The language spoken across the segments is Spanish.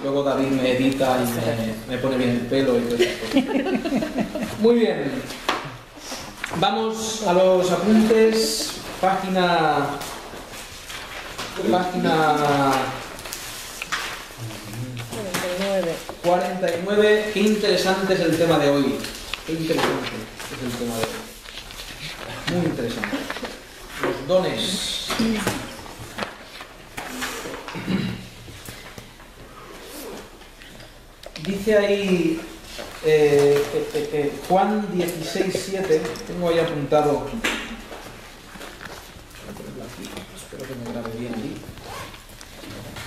Luego David me edita y me pone bien el pelo y todas esas cosas. Muy bien. Vamos a los apuntes. Página 49. Qué interesante es el tema de hoy. Qué interesante es el tema de hoy. Muy interesante. Los dones. Dice ahí Juan 16:7. Tengo ahí apuntado. Espero que me grabe bien ahí.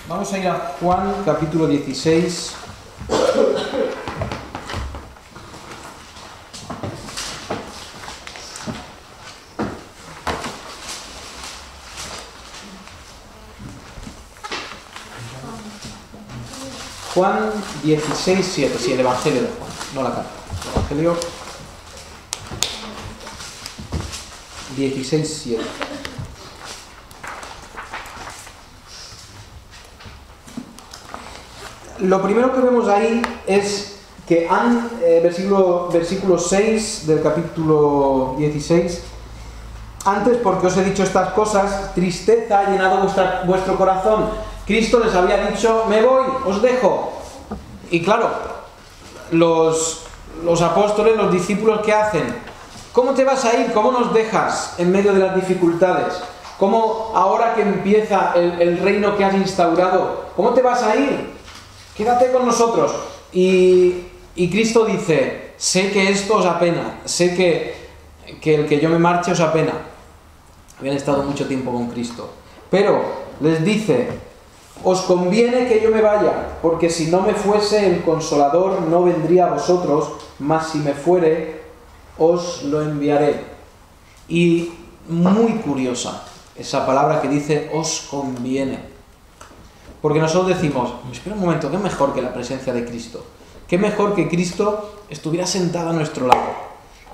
Vamos a ir a Juan capítulo 16. Juan 16:7, sí, el Evangelio de Juan, no la carta. El Evangelio 16:7. Lo primero que vemos ahí es que versículo 6 del capítulo 16, antes porque os he dicho estas cosas, tristeza ha llenado vuestro corazón. Cristo les había dicho, me voy, os dejo. Y claro, los apóstoles, los discípulos, ¿qué hacen? ¿Cómo te vas a ir? ¿Cómo nos dejas en medio de las dificultades? ¿Cómo ahora que empieza el reino que has instaurado, cómo te vas a ir? Quédate con nosotros. Y Cristo dice, sé que esto os apena, sé que el que yo me marche os apena. Habían estado mucho tiempo con Cristo. Pero les dice, os conviene que yo me vaya, porque si no me fuese el Consolador no vendría a vosotros, mas si me fuere, os lo enviaré. Y muy curiosa esa palabra que dice, os conviene. Porque nosotros decimos, espera un momento, qué mejor que la presencia de Cristo. Qué mejor que Cristo estuviera sentado a nuestro lado.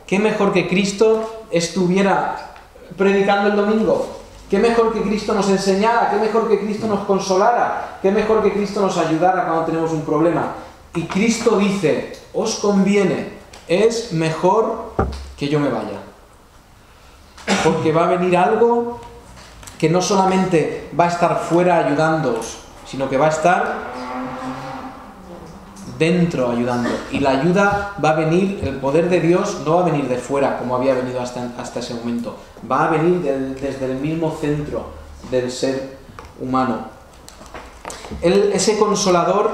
Qué mejor que Cristo estuviera predicando el domingo. Qué mejor que Cristo nos enseñara, qué mejor que Cristo nos consolara, qué mejor que Cristo nos ayudara cuando tenemos un problema. Y Cristo dice, os conviene, es mejor que yo me vaya. Porque va a venir algo que no solamente va a estar fuera ayudándoos, sino que va a estar dentro ayudando. Y la ayuda va a venir, el poder de Dios no va a venir de fuera como había venido hasta ese momento. Va a venir desde el mismo centro del ser humano. Ese Consolador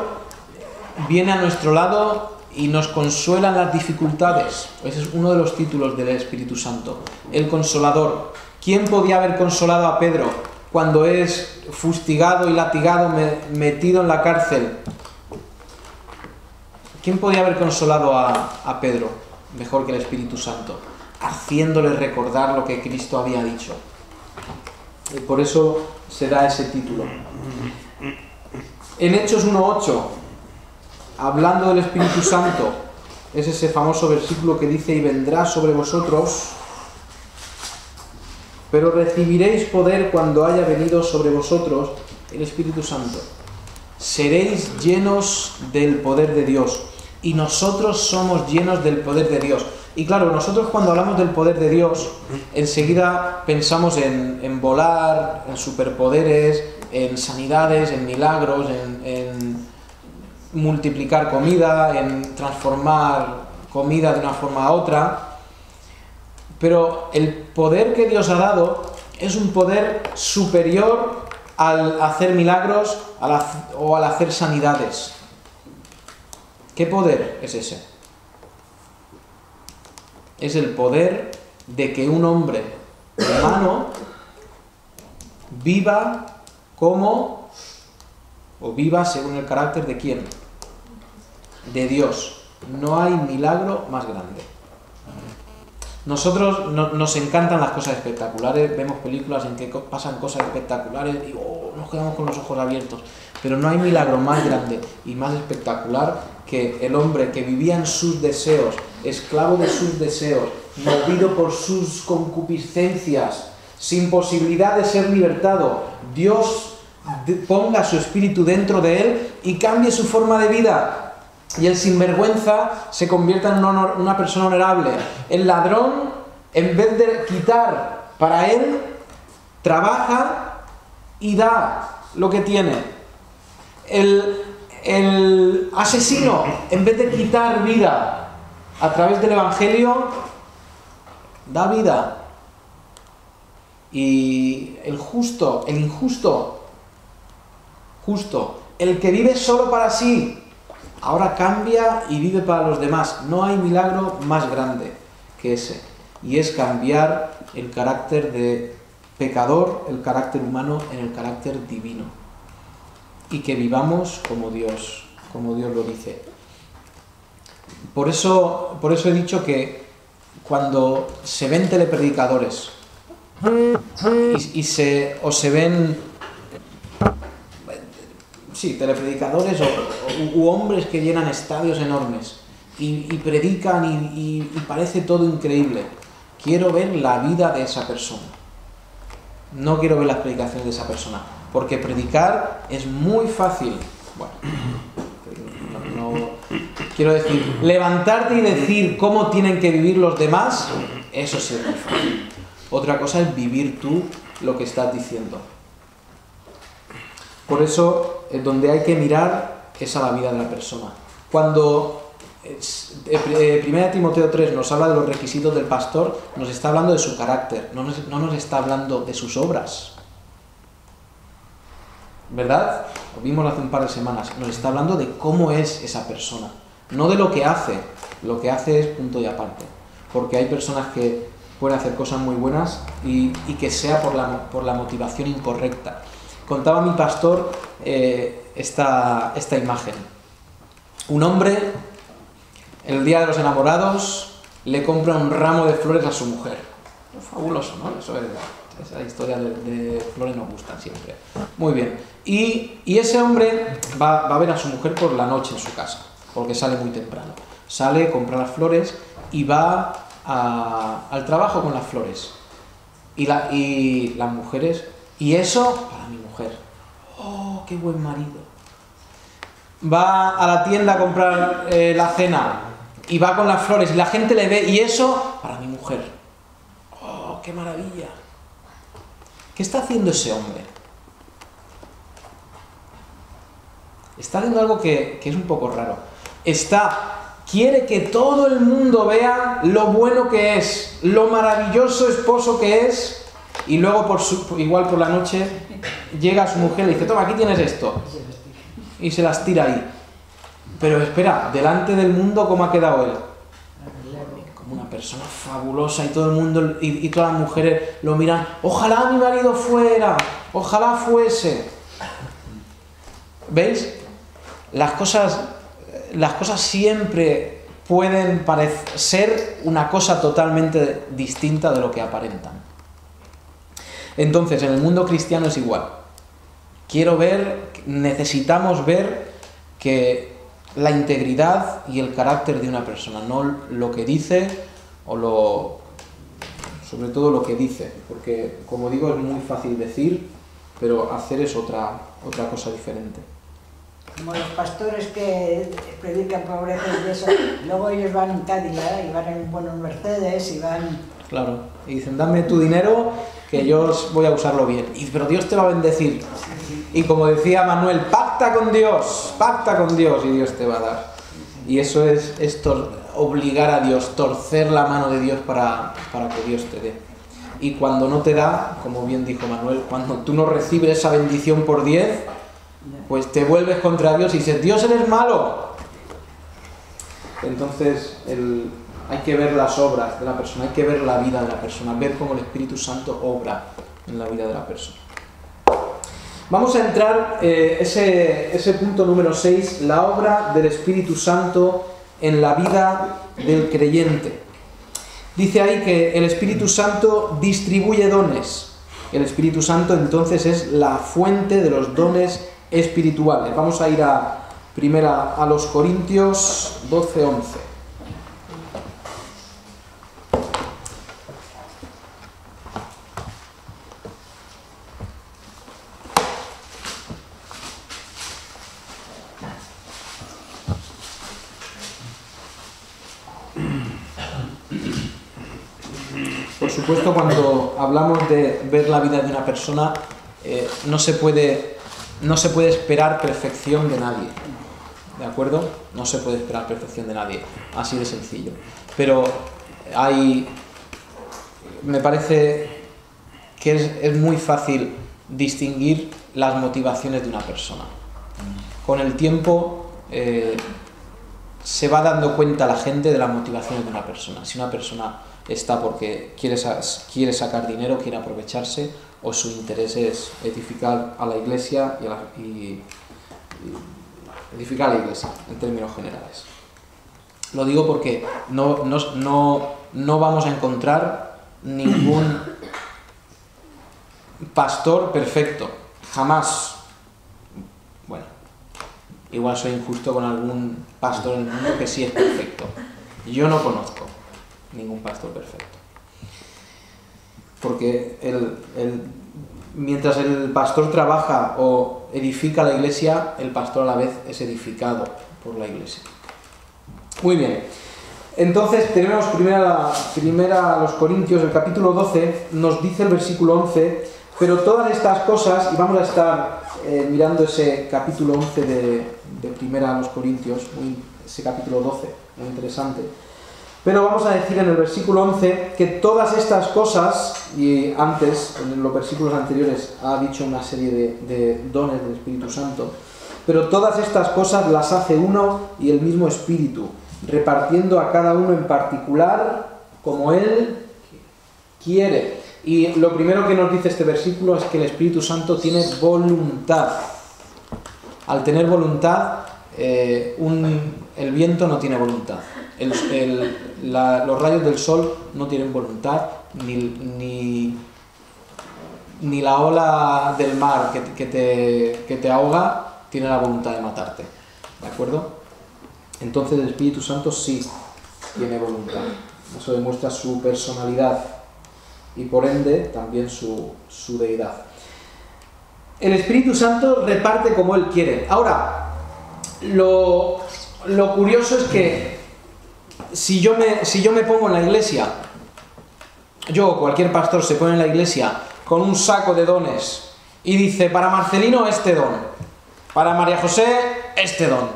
viene a nuestro lado y nos consuela en las dificultades. Ese es uno de los títulos del Espíritu Santo. El Consolador. ¿Quién podía haber consolado a Pedro cuando es fustigado y latigado, metido en la cárcel? ¿Quién podía haber consolado a Pedro mejor que el Espíritu Santo? Haciéndole recordar lo que Cristo había dicho. Y por eso se da ese título. En Hechos 1:8, hablando del Espíritu Santo, es ese famoso versículo que dice, y vendrá sobre vosotros, pero recibiréis poder cuando haya venido sobre vosotros el Espíritu Santo. Seréis llenos del poder de Dios. Y nosotros somos llenos del poder de Dios. Y claro, nosotros cuando hablamos del poder de Dios, enseguida pensamos en volar, en superpoderes, en sanidades, en milagros, en multiplicar comida, en transformar comida de una forma a otra. Pero el poder que Dios ha dado es un poder superior al hacer milagros o al hacer sanidades. ¿Qué poder es ese? Es el poder de que un hombre humano viva como, o viva según el carácter de ¿quién? De Dios. No hay milagro más grande. Nosotros nos encantan las cosas espectaculares, vemos películas en que pasan cosas espectaculares y nos quedamos con los ojos abiertos. Pero no hay milagro más grande y más espectacular que el hombre que vivía en sus deseos, esclavo de sus deseos, movido por sus concupiscencias, sin posibilidad de ser libertado. Dios ponga su espíritu dentro de él y cambie su forma de vida. Y el sinvergüenza se convierta en una persona honorable. El ladrón, en vez de quitar para él, trabaja y da lo que tiene. El asesino, en vez de quitar vida a través del Evangelio, da vida. Y el injusto, el que vive solo para sí, ahora cambia y vive para los demás. No hay milagro más grande que ese. Y es cambiar el carácter de pecador, el carácter humano, en el carácter divino. Y que vivamos como Dios lo dice. Por eso he dicho que cuando se ven telepredicadores o se ven telepredicadores u hombres que llenan estadios enormes y predican y parece todo increíble, quiero ver la vida de esa persona. No quiero ver las predicaciones de esa persona, porque predicar es muy fácil. Bueno, quiero decir, levantarte y decir cómo tienen que vivir los demás, eso sí es muy fácil. Otra cosa es vivir tú lo que estás diciendo. Por eso, donde hay que mirar es a la vida de la persona. Cuando 1 Timoteo 3 nos habla de los requisitos del pastor, nos está hablando de su carácter, no nos está hablando de sus obras. ¿Verdad? Lo vimos hace un par de semanas. Nos está hablando de cómo es esa persona, no de lo que hace. Lo que hace es punto y aparte. Porque hay personas que pueden hacer cosas muy buenas y que sea por la motivación incorrecta. Contaba mi pastor esta imagen. Un hombre, el día de los enamorados, le compra un ramo de flores a su mujer. Fabuloso, ¿no? Eso es, esa historia de flores nos gustan siempre. Muy bien. Y ese hombre va a ver a su mujer por la noche en su casa, porque sale muy temprano. Sale, compra las flores y va al trabajo con las flores. Y las mujeres... Y eso para mi mujer. ¡Oh, qué buen marido! Va a la tienda a comprar la cena y va con las flores y la gente le ve. Y eso para mi mujer. ¡Oh, qué maravilla! ¿Qué está haciendo ese hombre? Está haciendo algo que es un poco raro. Quiere que todo el mundo vea lo bueno que es, lo maravilloso esposo que es. Y luego, igual por la noche, llega a su mujer y le dice, toma, aquí tienes esto. Y se las tira ahí. Pero espera, delante del mundo, ¿cómo ha quedado él? Como una persona fabulosa y todo el mundo, y todas las mujeres lo miran, ojalá mi marido fuera, ojalá fuese. ¿Veis? Las cosas siempre pueden ser una cosa totalmente distinta de lo que aparentan. Entonces, en el mundo cristiano es igual. Necesitamos ver que la integridad y el carácter de una persona, no lo que dice sobre todo lo que dice, porque como digo es muy fácil decir, pero hacer es otra cosa diferente. Como los pastores que predican pobreza y eso, luego ellos van en Cadillac y van en buenos Mercedes y van... Claro, y dicen, dame tu dinero que yo voy a usarlo bien. Pero Dios te va a bendecir. Y como decía Manuel, pacta con Dios y Dios te va a dar. Y eso es obligar a Dios, torcer la mano de Dios para que Dios te dé. Y cuando no te da, como bien dijo Manuel, cuando tú no recibes esa bendición por 10, pues te vuelves contra Dios y dices, Dios, eres malo. Entonces, hay que ver las obras de la persona, hay que ver la vida de la persona, ver cómo el Espíritu Santo obra en la vida de la persona. Vamos a entrar, ese punto número 6, la obra del Espíritu Santo en la vida del creyente. Dice ahí que el Espíritu Santo distribuye dones. El Espíritu Santo entonces es la fuente de los dones espirituales. Vamos a ir a los Corintios 12:11. supuesto, cuando hablamos de ver la vida de una persona, no se puede esperar perfección de nadie, ¿de acuerdo? No se puede esperar perfección de nadie, así de sencillo. Pero me parece que es muy fácil distinguir las motivaciones de una persona. Con el tiempo se va dando cuenta la gente de las motivaciones de una persona. Si una persona está porque quiere sacar dinero, quiere aprovecharse, o su interés es edificar a la iglesia y edificar a la iglesia en términos generales. Lo digo porque no vamos a encontrar ningún pastor perfecto, jamás. Bueno, igual soy injusto con algún pastor en el mundo que sí es perfecto. Yo no conozco ningún pastor perfecto. Porque mientras el pastor trabaja o edifica la iglesia, el pastor a la vez es edificado por la iglesia. Muy bien. Entonces tenemos primera a los Corintios, el capítulo 12, nos dice el versículo 11, pero todas estas cosas, y vamos a estar mirando ese capítulo 11 de primera a los Corintios, ese capítulo 12, muy interesante. Pero vamos a decir en el versículo 11 que todas estas cosas, y antes, en los versículos anteriores, ha dicho una serie de dones del Espíritu Santo, pero todas estas cosas las hace uno y el mismo Espíritu, repartiendo a cada uno en particular como Él quiere. Y lo primero que nos dice este versículo es que el Espíritu Santo tiene voluntad. Al tener voluntad, el viento no tiene voluntad. Los rayos del sol no tienen voluntad, ni la ola del mar que te ahoga tiene la voluntad de matarte. ¿De acuerdo? Entonces el Espíritu Santo sí tiene voluntad. Eso demuestra su personalidad y por ende también su deidad. El Espíritu Santo reparte como Él quiere. Ahora, lo curioso es que si yo me pongo en la iglesia, yo o cualquier pastor se pone en la iglesia con un saco de dones y dice, para Marcelino este don, para María José este don,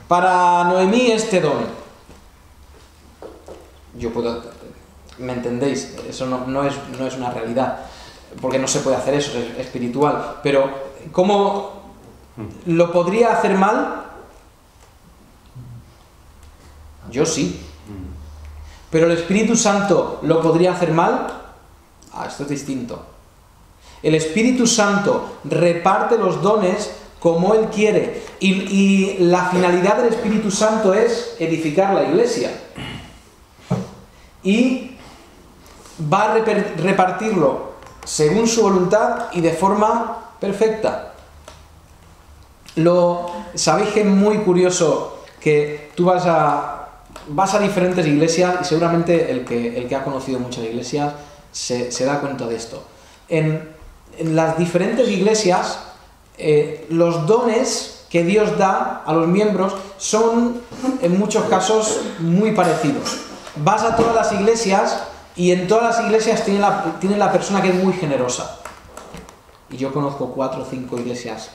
para Noemí este don. Yo puedo, ¿me entendéis? Eso no es una realidad, porque no se puede hacer eso, es espiritual. Pero ¿cómo lo podría hacer mal? Yo sí. Pero el Espíritu Santo lo podría hacer mal. Esto es distinto. El Espíritu Santo reparte los dones como Él quiere. Y la finalidad del Espíritu Santo es edificar la iglesia. Y va a repartirlo según su voluntad y de forma perfecta. ¿Sabéis que es muy curioso que tú vas a diferentes iglesias y seguramente el que ha conocido muchas iglesias se da cuenta de esto? En las diferentes iglesias, los dones que Dios da a los miembros son en muchos casos muy parecidos. Vas a todas las iglesias y en todas las iglesias tiene la persona que es muy generosa. Y yo conozco 4 o 5 iglesias,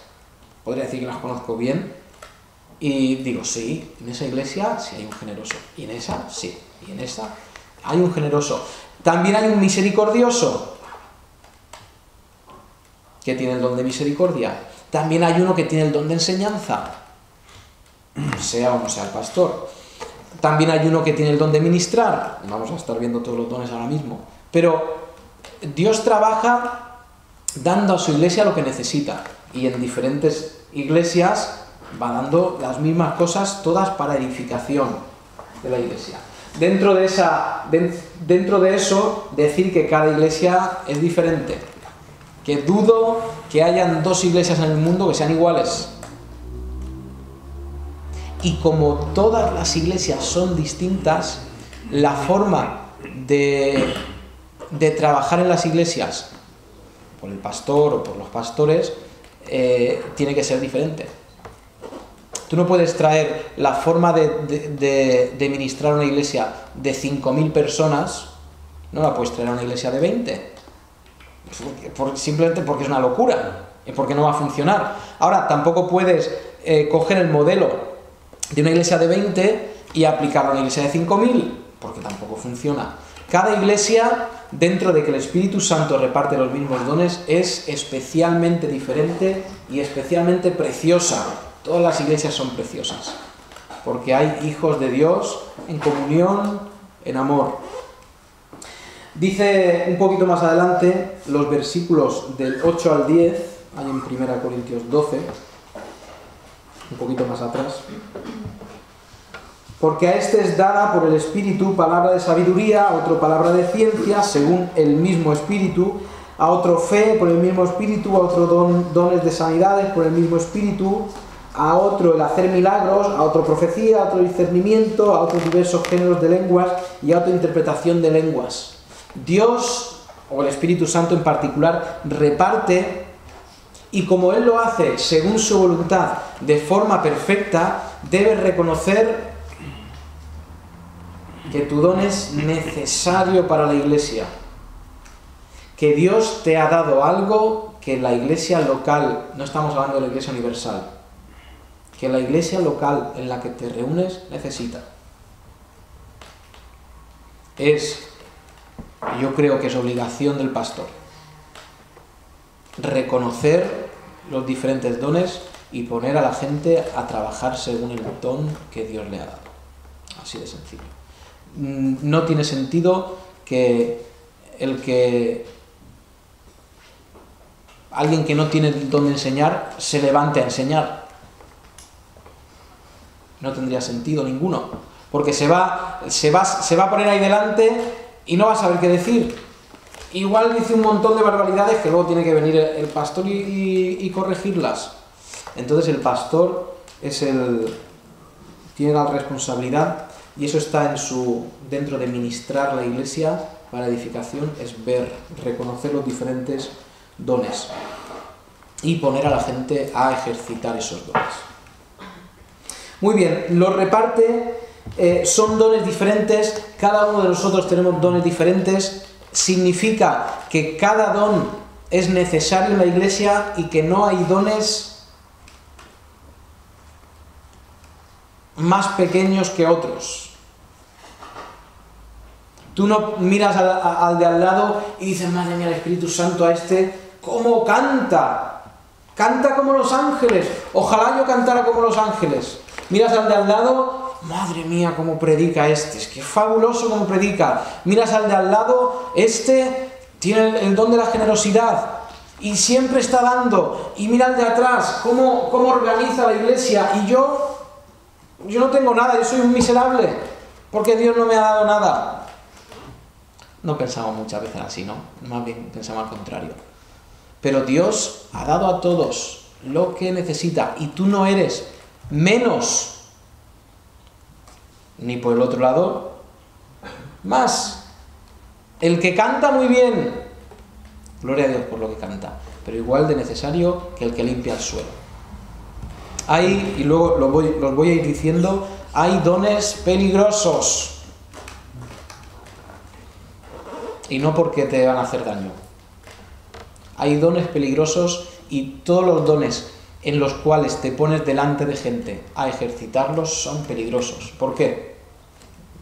podría decir que las conozco bien, y digo, sí, en esa iglesia sí hay un generoso, y en esa sí, y en esa hay un generoso. También hay un misericordioso, que tiene el don de misericordia. También hay uno que tiene el don de enseñanza, sea o no sea el pastor. También hay uno que tiene el don de ministrar. Vamos a estar viendo todos los dones ahora mismo. Pero Dios trabaja dando a su iglesia lo que necesita. Y en diferentes iglesias va dando las mismas cosas, todas para edificación de la iglesia. Dentro de eso, decir que cada iglesia es diferente. Que dudo que hayan 2 iglesias en el mundo que sean iguales. Y como todas las iglesias son distintas, la forma de trabajar en las iglesias, por el pastor o por los pastores, tiene que ser diferente. Tú no puedes traer la forma de ministrar una iglesia de 5.000 personas No la puedes traer a una iglesia de 20. Simplemente porque es una locura y porque no va a funcionar. Ahora, tampoco puedes coger el modelo de una iglesia de 20 y aplicarlo a una iglesia de 5000, porque tampoco funciona. Cada iglesia, dentro de que el Espíritu Santo reparte los mismos dones, es especialmente diferente y especialmente preciosa. Todas las iglesias son preciosas, porque hay hijos de Dios en comunión, en amor. Dice un poquito más adelante, los versículos del 8 al 10, hay en 1 Corintios 12, un poquito más atrás. Porque a este es dada por el Espíritu palabra de sabiduría, a otro palabra de ciencia, según el mismo Espíritu, a otro fe por el mismo Espíritu, a otro dones de sanidades por el mismo Espíritu, a otro el hacer milagros, a otro profecía, a otro discernimiento, a otros diversos géneros de lenguas y a otra interpretación de lenguas. Dios, o el Espíritu Santo en particular, reparte, y como Él lo hace según su voluntad, de forma perfecta, debes reconocer que tu don es necesario para la iglesia, que Dios te ha dado algo que la iglesia local, no estamos hablando de la iglesia universal, que la iglesia local en la que te reúnes necesita. Yo creo que es obligación del pastor reconocer los diferentes dones y poner a la gente a trabajar según el don que Dios le ha dado. Así de sencillo. No tiene sentido que alguien que no tiene el don de enseñar se levante a enseñar. No tendría sentido ninguno, porque se va a poner ahí delante y no va a saber qué decir. Igual dice un montón de barbaridades que luego tiene que venir el pastor y corregirlas. Entonces el pastor tiene la responsabilidad, y eso está dentro de ministrar la iglesia para edificación, es reconocer los diferentes dones y poner a la gente a ejercitar esos dones. Muy bien, los reparte, son dones diferentes, cada uno de nosotros tenemos dones diferentes, significa que cada don es necesario en la iglesia y que no hay dones más pequeños que otros. Tú no miras al de al lado y dices, madre mía, el Espíritu Santo a este, ¿cómo canta? Canta como los ángeles. Ojalá yo cantara como los ángeles. Miras al de al lado, madre mía, cómo predica este. Es que es fabuloso cómo predica. Miras al de al lado, este tiene el don de la generosidad y siempre está dando. Y mira al de atrás, cómo organiza la iglesia. Y yo no tengo nada, yo soy un miserable, porque Dios no me ha dado nada. No pensamos muchas veces así, ¿no? Más bien pensamos al contrario. Pero Dios ha dado a todos lo que necesita, y tú no eres menos, ni por el otro lado, más. El que canta muy bien, gloria a Dios por lo que canta, pero igual de necesario que el que limpia el suelo. Hay, y luego los voy a ir diciendo, hay dones peligrosos. Y no porque te van a hacer daño. Hay dones peligrosos, y todos los dones en los cuales te pones delante de gente a ejercitarlos son peligrosos. ¿Por qué?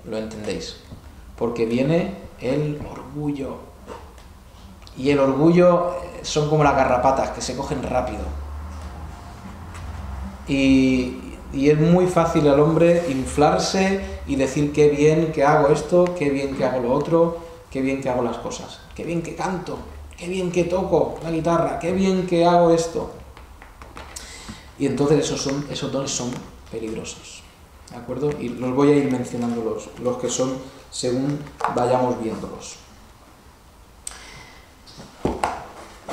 Lo entendéis. Porque viene el orgullo. Y el orgullo son como las garrapatas, que se cogen rápido. Y es muy fácil al hombre inflarse y decir qué bien que hago esto, qué bien que hago lo otro, qué bien que hago las cosas, qué bien que canto, qué bien que toco la guitarra, qué bien que hago esto. Y entonces esos dones son peligrosos, ¿de acuerdo? Y los voy a ir mencionando los que son según vayamos viéndolos.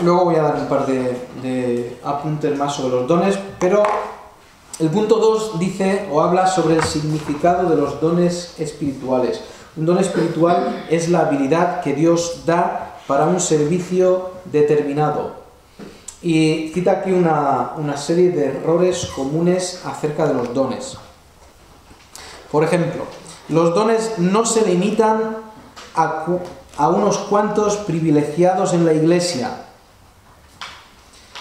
Luego voy a dar un par de apuntes más sobre los dones, pero el punto 2 dice o habla sobre el significado de los dones espirituales. Un don espiritual es la habilidad que Dios da para un servicio determinado. Y cita aquí una serie de errores comunes acerca de los dones. Por ejemplo, los dones no se limitan a unos cuantos privilegiados en la iglesia.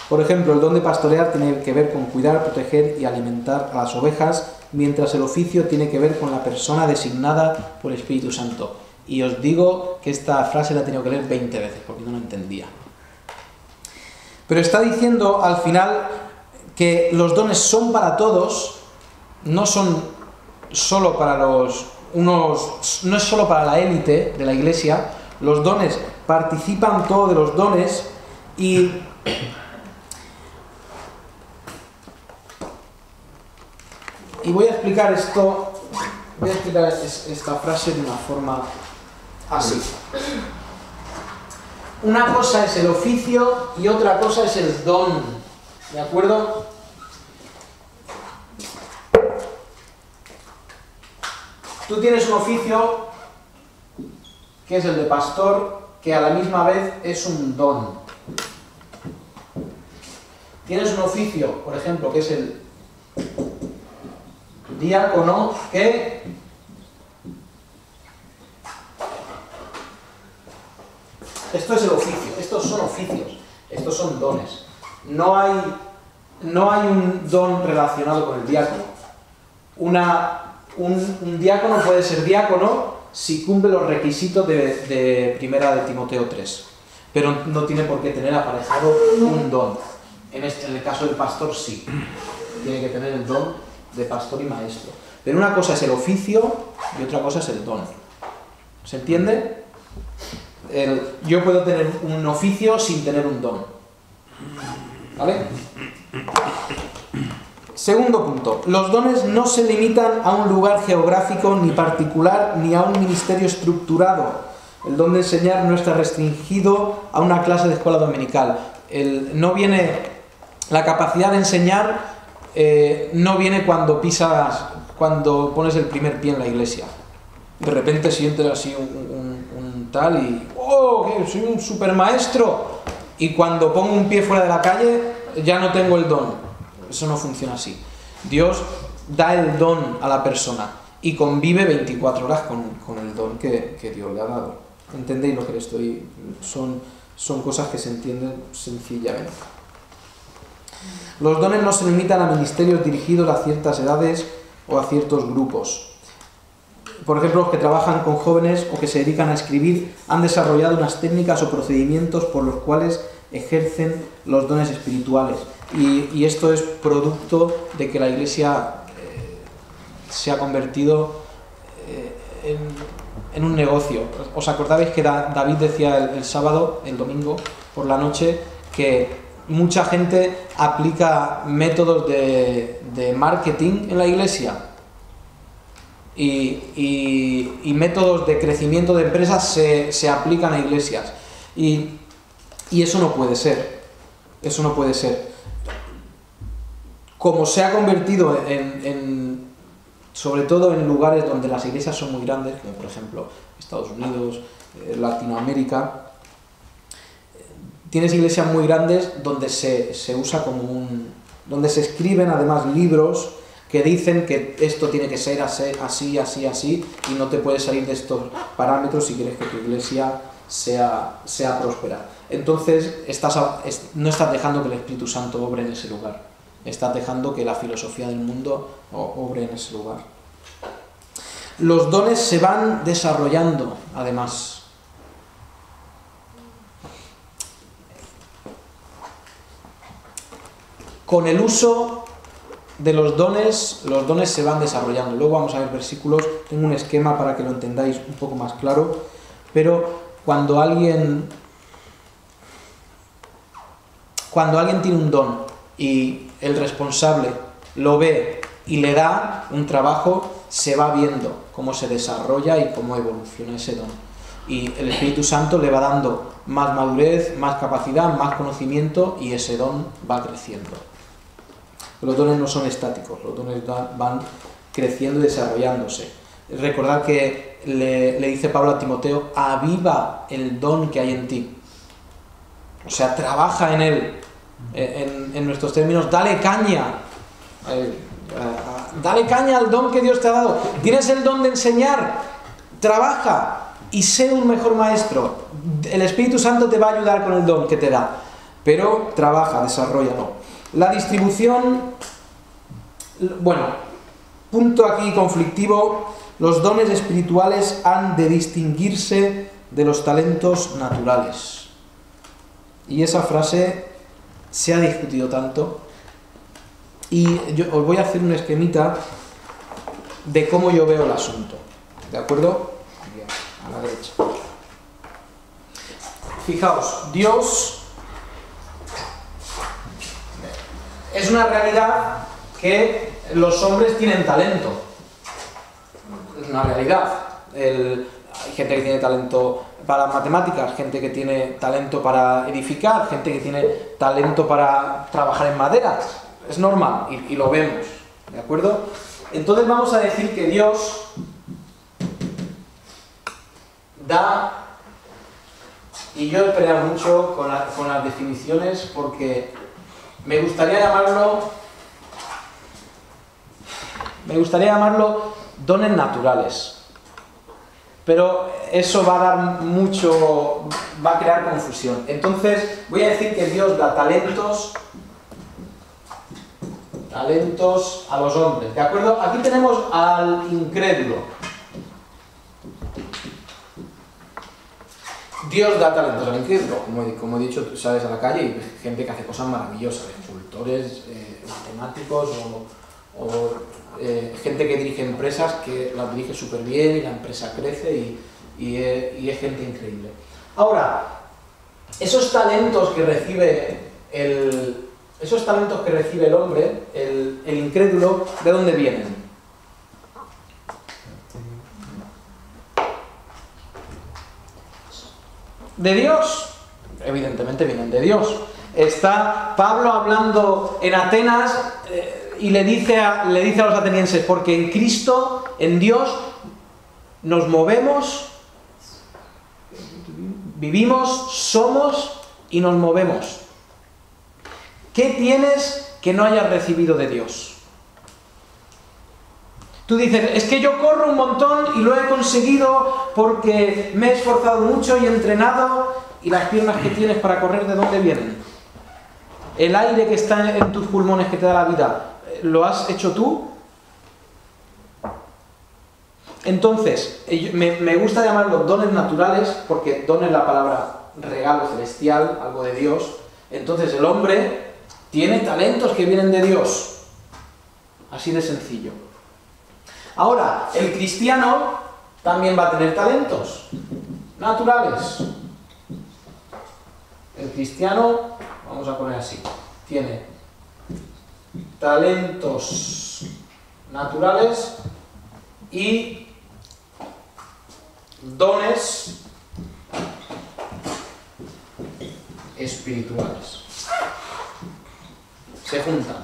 Por ejemplo, el don de pastorear tiene que ver con cuidar, proteger y alimentar a las ovejas, mientras el oficio tiene que ver con la persona designada por el Espíritu Santo. Y os digo que esta frase la he tenido que leer 20 veces porque no la entendía. Pero está diciendo al final que los dones son para todos, no son solo para no es solo para la élite de la iglesia. Los dones participan todos de los dones y voy a explicar esto, voy a explicar esta frase de una forma así. Una cosa es el oficio y otra cosa es el don, ¿de acuerdo? Tú tienes un oficio que es el de pastor, que a la misma vez es un don. Tienes un oficio, por ejemplo, que es el diácono, que esto es el oficio, estos son oficios, estos son dones. No hay un don relacionado con el diácono. Un diácono puede ser diácono si cumple los requisitos de Primera de Timoteo 3, pero no tiene por qué tener aparejado un don. En el caso del pastor sí, tiene que tener el don de pastor y maestro. Pero una cosa es el oficio y otra cosa es el don. ¿Se entiende? Yo puedo tener un oficio sin tener un don. ¿Vale? Segundo punto. Los dones no se limitan a un lugar geográfico ni particular ni a un ministerio estructurado. El don de enseñar no está restringido a una clase de escuela dominical. La capacidad de enseñar no viene cuando pones el primer pie en la iglesia. De repente sientes así un tal y ¡oh! Que soy un supermaestro. Y cuando pongo un pie fuera de la calle ya no tengo el don. Eso no funciona así. Dios da el don a la persona y convive 24 horas con el don que Dios le ha dado. ¿Entendéis lo que estoy? Son cosas que se entienden sencillamente. Los dones no se limitan a ministerios dirigidos a ciertas edades o a ciertos grupos. Por ejemplo, los que trabajan con jóvenes o que se dedican a escribir han desarrollado unas técnicas o procedimientos por los cuales ejercen los dones espirituales. Y esto es producto de que la Iglesia se ha convertido en un negocio. ¿Os acordáis que David decía el domingo por la noche, que mucha gente aplica métodos de marketing en la Iglesia y métodos de crecimiento de empresas se aplican a iglesias y eso no puede ser. Eso no puede ser. Como se ha convertido sobre todo en lugares donde las iglesias son muy grandes, como por ejemplo Estados Unidos, Latinoamérica, tienes iglesias muy grandes donde se usa donde se escriben además libros que dicen que esto tiene que ser así, así, así, y no te puedes salir de estos parámetros si quieres que tu iglesia sea próspera. Entonces no estás dejando que el Espíritu Santo obre en ese lugar. Estás dejando que la filosofía del mundo obre en ese lugar. Los dones se van desarrollando, además. Con el uso de los dones se van desarrollando. Luego vamos a ver versículos, tengo un esquema para que lo entendáis un poco más claro, pero cuando alguien tiene un don y el responsable lo ve y le da un trabajo, se va viendo cómo se desarrolla y cómo evoluciona ese don. Y el Espíritu Santo le va dando más madurez, más capacidad, más conocimiento y ese don va creciendo. Los dones no son estáticos, los dones van creciendo y desarrollándose. Recordad que le dice Pablo a Timoteo, aviva el don que hay en ti. O sea, trabaja en él. En nuestros términos, dale caña. Dale caña al don que Dios te ha dado. Tienes el don de enseñar, trabaja. y sé un mejor maestro. El Espíritu Santo te va a ayudar con el don que te da, pero trabaja, desarróllalo. La distribución, bueno, punto aquí conflictivo, los dones espirituales han de distinguirse de los talentos naturales. Y esa frase se ha discutido tanto, y yo os voy a hacer un esquemita de cómo yo veo el asunto, ¿de acuerdo? A la derecha. Fijaos, Dios es una realidad que los hombres tienen talento. Es una realidad. Hay gente que tiene talento para matemáticas, gente que tiene talento para edificar, gente que tiene talento para trabajar en madera. Es normal y lo vemos, ¿de acuerdo? Entonces vamos a decir que Dios da, y yo he peleado mucho con las definiciones porque me gustaría llamarlo dones naturales, pero eso va a dar mucho, va a crear confusión. Entonces voy a decir que Dios da talentos a los hombres, ¿de acuerdo? Aquí tenemos al incrédulo. Dios da talentos al incrédulo, como he dicho, tú sales a la calle y ves gente que hace cosas maravillosas, escultores, matemáticos o gente que dirige empresas, que las dirige súper bien y la empresa crece y es gente increíble. Ahora, esos talentos que recibe el hombre, el incrédulo, ¿de dónde vienen? ¿De Dios? Evidentemente vienen de Dios. Está Pablo hablando en Atenas y le dice a los atenienses, porque en Cristo, en Dios, nos movemos, vivimos, somos y nos movemos. ¿Qué tienes que no hayas recibido de Dios? Tú dices, es que yo corro un montón y lo he conseguido porque me he esforzado mucho y he entrenado, y las piernas que tienes para correr, ¿de dónde vienen? El aire que está en tus pulmones que te da la vida, ¿lo has hecho tú? Entonces, me gusta llamarlos dones naturales, porque don es la palabra regalo celestial, algo de Dios. Entonces el hombre tiene talentos que vienen de Dios. Así de sencillo. Ahora, el cristiano también va a tener talentos naturales. El cristiano, vamos a poner así, tiene talentos naturales y dones espirituales. Se juntan,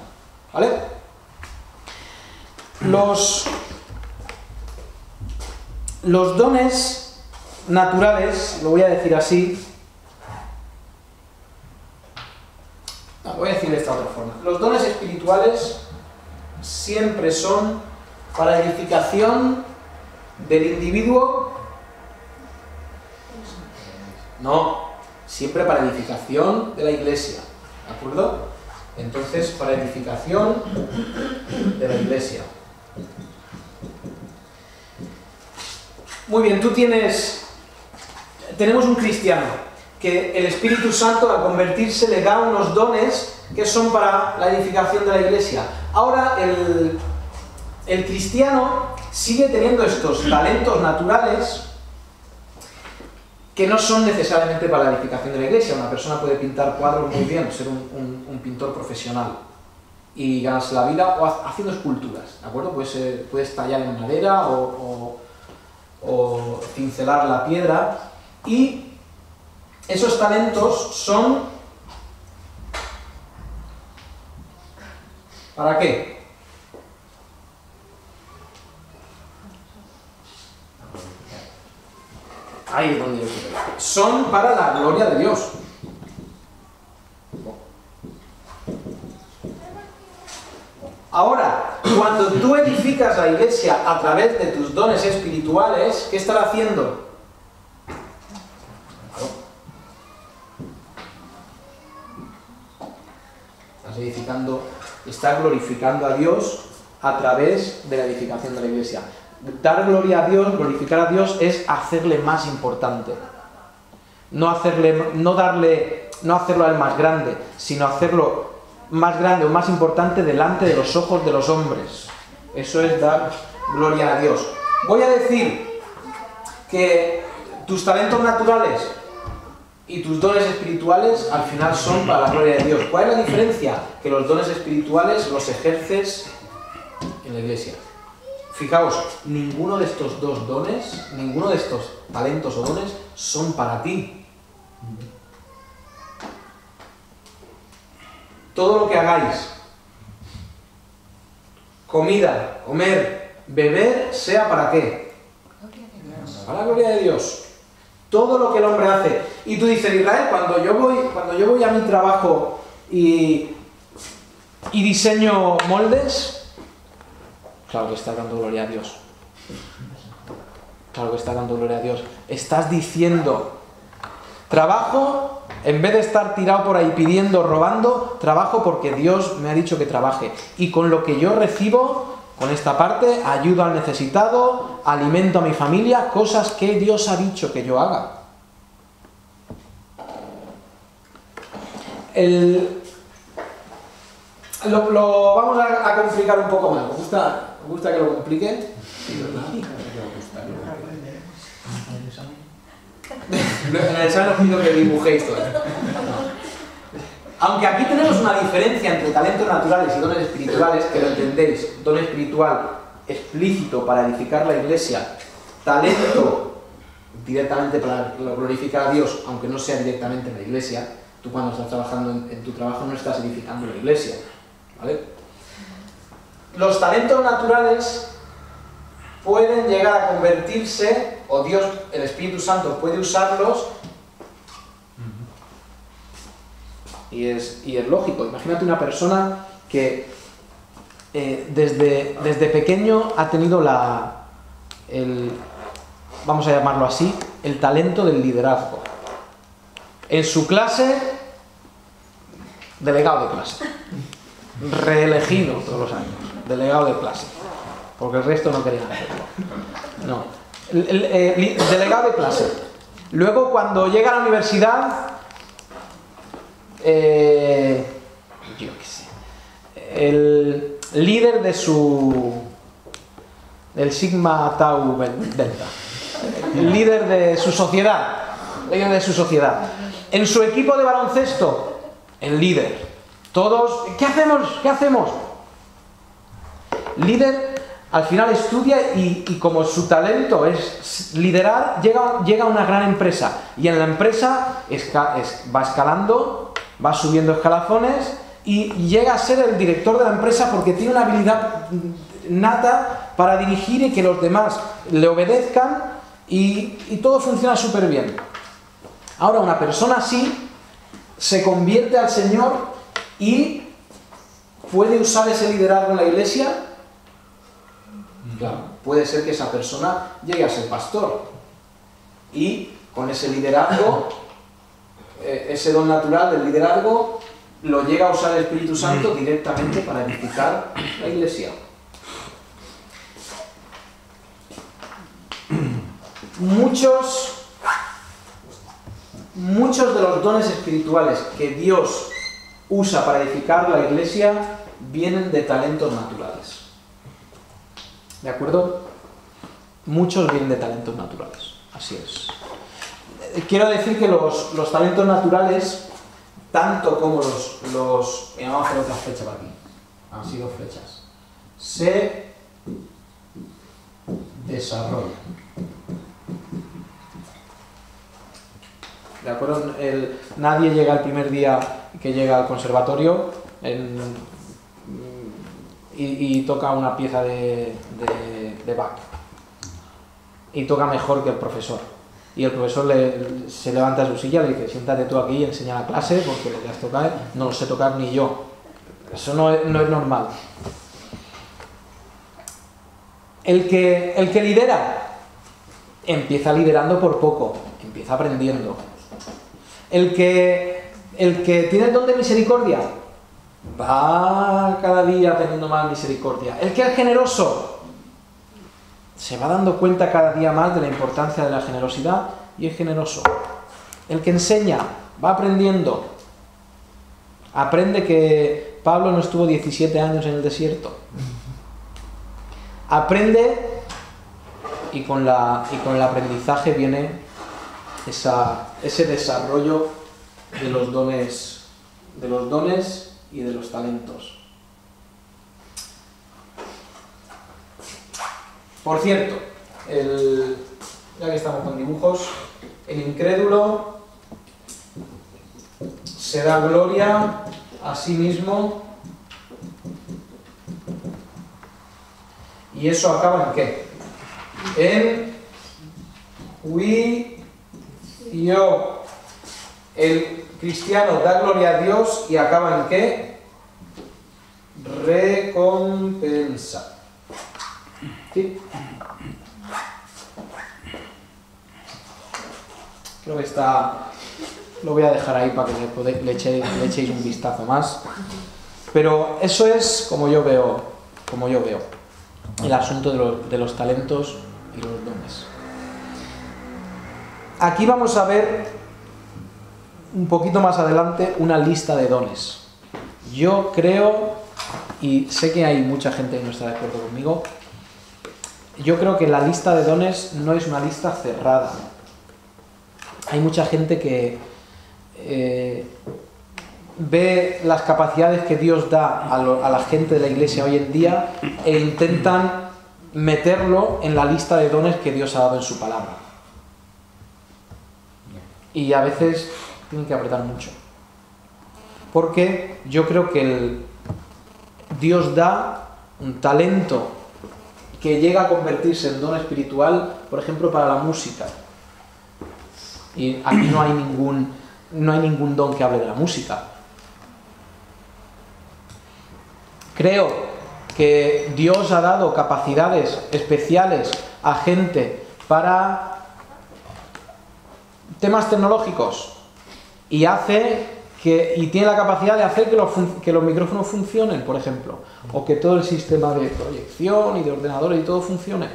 ¿vale? Los dones naturales, lo voy a decir así, voy a decir de esta otra forma. Los dones espirituales siempre son para edificación del individuo. No, siempre para edificación de la iglesia, ¿de acuerdo? Entonces, para edificación de la iglesia. Muy bien, tenemos un cristiano que el Espíritu Santo, al convertirse, le da unos dones que son para la edificación de la iglesia. Ahora, el cristiano sigue teniendo estos talentos naturales que no son necesariamente para la edificación de la iglesia. Una persona puede pintar cuadros muy bien, ser un pintor profesional y ganarse la vida, o haciendo esculturas, ¿de acuerdo? Puedes tallar en madera o cincelar la piedra, y esos talentos son ¿para qué? Ahí es donde yo quiero ir. Son para la gloria de Dios. Ahora, cuando tú edificas la iglesia a través de tus dones espirituales, ¿qué estará haciendo? está glorificando a Dios a través de la edificación de la iglesia. Dar gloria a Dios, glorificar a Dios, es hacerle más importante. No hacerlo a él más grande, sino hacerlo más grande o más importante delante de los ojos de los hombres. Eso es dar gloria a Dios. Voy a decir que tus talentos naturales y tus dones espirituales al final son para la gloria de Dios. ¿Cuál es la diferencia? Que los dones espirituales los ejerces en la iglesia. Fijaos, ninguno de estos dos dones, ninguno de estos talentos o dones son para ti. Todo lo que hagáis, comida, comer, beber, sea para qué? Para la gloria de Dios. Todo lo que el hombre hace. Y tú dices, Israel, cuando yo voy a mi trabajo y diseño moldes, claro que está dando gloria a Dios. Claro que está dando gloria a Dios. Estás diciendo, trabajo, en vez de estar tirado por ahí pidiendo, robando, trabajo porque Dios me ha dicho que trabaje. Y con lo que yo recibo, con esta parte, ayudo al necesitado, alimento a mi familia, cosas que Dios ha dicho que yo haga. Lo vamos a complicar un poco más. ¿Os gusta que lo complique? En el examen os pido que dibujéis todo. Aunque aquí tenemos una diferencia entre talentos naturales y dones espirituales, que lo entendéis, don espiritual explícito para edificar la iglesia, talento directamente para glorificar a Dios, aunque no sea directamente en la iglesia. Tú cuando estás trabajando en tu trabajo no estás edificando la iglesia, ¿vale? Los talentos naturales pueden llegar a convertirse, o Dios, el Espíritu Santo, puede usarlos. Y es lógico. Imagínate una persona que desde pequeño ha tenido vamos a llamarlo así, el talento del liderazgo. En su clase, delegado de clase. Reelegido todos los años, delegado de clase. Porque el resto no querían hacerlo. No. Delegado de clase. Luego, cuando llega a la universidad, yo qué sé, el líder del Sigma Tau Delta, el líder de su sociedad, en su equipo de baloncesto, el líder. Todos, ¿qué hacemos? Líder, al final estudia y como su talento es liderar, llega a una gran empresa, y en la empresa va escalando, va subiendo escalafones y llega a ser el director de la empresa porque tiene una habilidad nata para dirigir y que los demás le obedezcan y todo funciona súper bien. Ahora, una persona así se convierte al Señor y puede usar ese liderazgo en la iglesia. Claro, puede ser que esa persona llegue a ser pastor y con ese liderazgo, ese don natural del liderazgo, lo llega a usar el Espíritu Santo directamente para edificar la iglesia. Muchos de los dones espirituales que Dios usa para edificar la iglesia vienen de talentos naturales. ¿De acuerdo? Muchos vienen de talentos naturales. Así es. Quiero decir que los talentos naturales, tanto como vamos a hacer otra flecha para aquí. Han sido flechas. Se desarrollan. ¿De acuerdo? Nadie llega el primer día que llega al conservatorio y toca una pieza de Bach. Y toca mejor que el profesor. Y el profesor se levanta de su silla y le dice, siéntate tú aquí y enseña la clase porque lo que has tocado no lo sé tocar ni yo. Eso no es normal. El que lidera empieza liderando por poco, empieza aprendiendo. El que tiene el don de misericordia va cada día teniendo más misericordia. El que es generoso se va dando cuenta cada día más de la importancia de la generosidad y es generoso. El que enseña va aprendiendo. Aprende que Pablo no estuvo 17 años en el desierto. Aprende y con el aprendizaje viene ese desarrollo de los dones y de los talentos. Por cierto, ya que estamos con dibujos, el incrédulo se da gloria a sí mismo y eso acaba en ¿qué? En yo. El cristiano da gloria a Dios y acaba en ¿qué? Recompensa. ¿Sí? Creo que lo voy a dejar ahí para que le echéis un vistazo más. Pero eso es como yo veo el asunto de los talentos y los dones. Aquí vamos a ver un poquito más adelante una lista de dones. Yo creo, y sé que hay mucha gente que no está de acuerdo conmigo, yo creo que la lista de dones no es una lista cerrada. Hay mucha gente que ve las capacidades que Dios da a la gente de la iglesia hoy en día e intentan meterlo en la lista de dones que Dios ha dado en su palabra. Y a veces tienen que apretar mucho. Porque yo creo que Dios da un talento que llega a convertirse en don espiritual, por ejemplo, para la música. Y aquí no hay ningún don que hable de la música. Creo que Dios ha dado capacidades especiales a gente para temas tecnológicos y tiene la capacidad de hacer que los micrófonos funcionen, por ejemplo, o que todo el sistema de proyección y de ordenadores y todo funcione.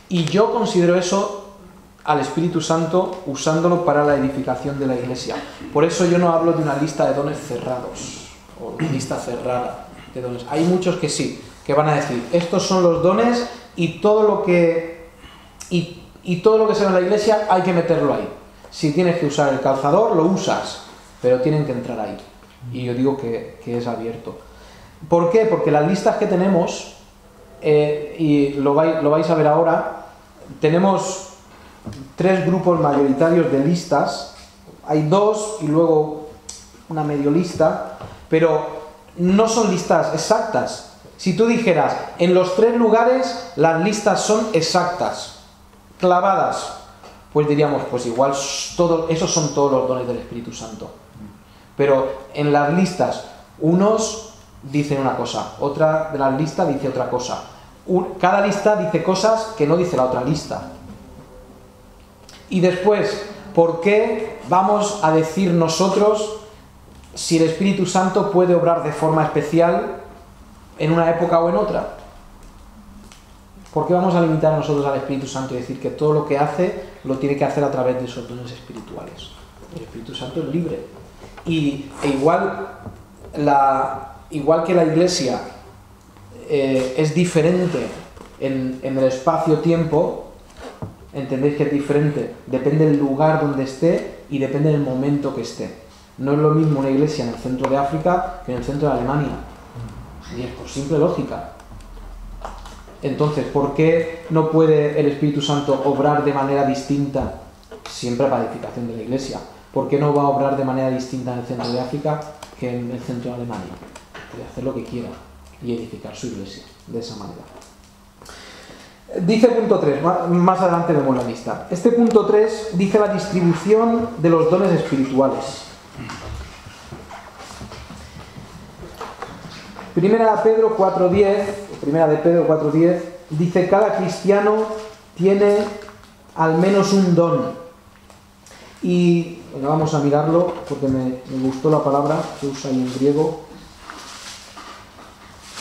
Y yo considero eso al Espíritu Santo usándolo para la edificación de la iglesia. Por eso yo no hablo de una lista de dones cerrados o una lista cerrada de dones. Hay muchos que sí, que van a decir, estos son los dones y todo lo que se ve en la iglesia hay que meterlo ahí. Si tienes que usar el calzador, lo usas, pero tienen que entrar ahí. Y yo digo que es abierto. ¿Por qué? Porque las listas que tenemos, y lo vais a ver ahora, tenemos 3 grupos mayoritarios de listas. Hay 2 y luego una medio lista, pero no son listas exactas. Si tú dijeras, en los 3 lugares las listas son exactas, clavadas, pues diríamos, pues igual esos son todos los dones del Espíritu Santo. Pero en las listas, unos dicen una cosa, otra de las listas dice otra cosa. Cada lista dice cosas que no dice la otra lista. Y después, ¿por qué vamos a decir nosotros si el Espíritu Santo puede obrar de forma especial en una época o en otra? ¿Por qué vamos a limitar a nosotros al Espíritu Santo y decir que todo lo que hace lo tiene que hacer a través de esos dones espirituales? El Espíritu Santo es libre. Igual que la iglesia es diferente en el espacio-tiempo, entendéis que es diferente, depende del lugar donde esté y depende del momento que esté. No es lo mismo una iglesia en el centro de África que en el centro de Alemania. Y es por simple lógica. Entonces, ¿por qué no puede el Espíritu Santo obrar de manera distinta siempre para edificación de la iglesia? ¿Por qué no va a obrar de manera distinta en el centro de África que en el centro de Alemania? Puede hacer lo que quiera y edificar su iglesia de esa manera. Dice punto 3, más adelante vemos la lista. Este punto 3 dice la distribución de los dones espirituales. Primera de Pedro 4:10 dice: cada cristiano tiene al menos un don, Y bueno, vamos a mirarlo porque me gustó la palabra que usa ahí en griego.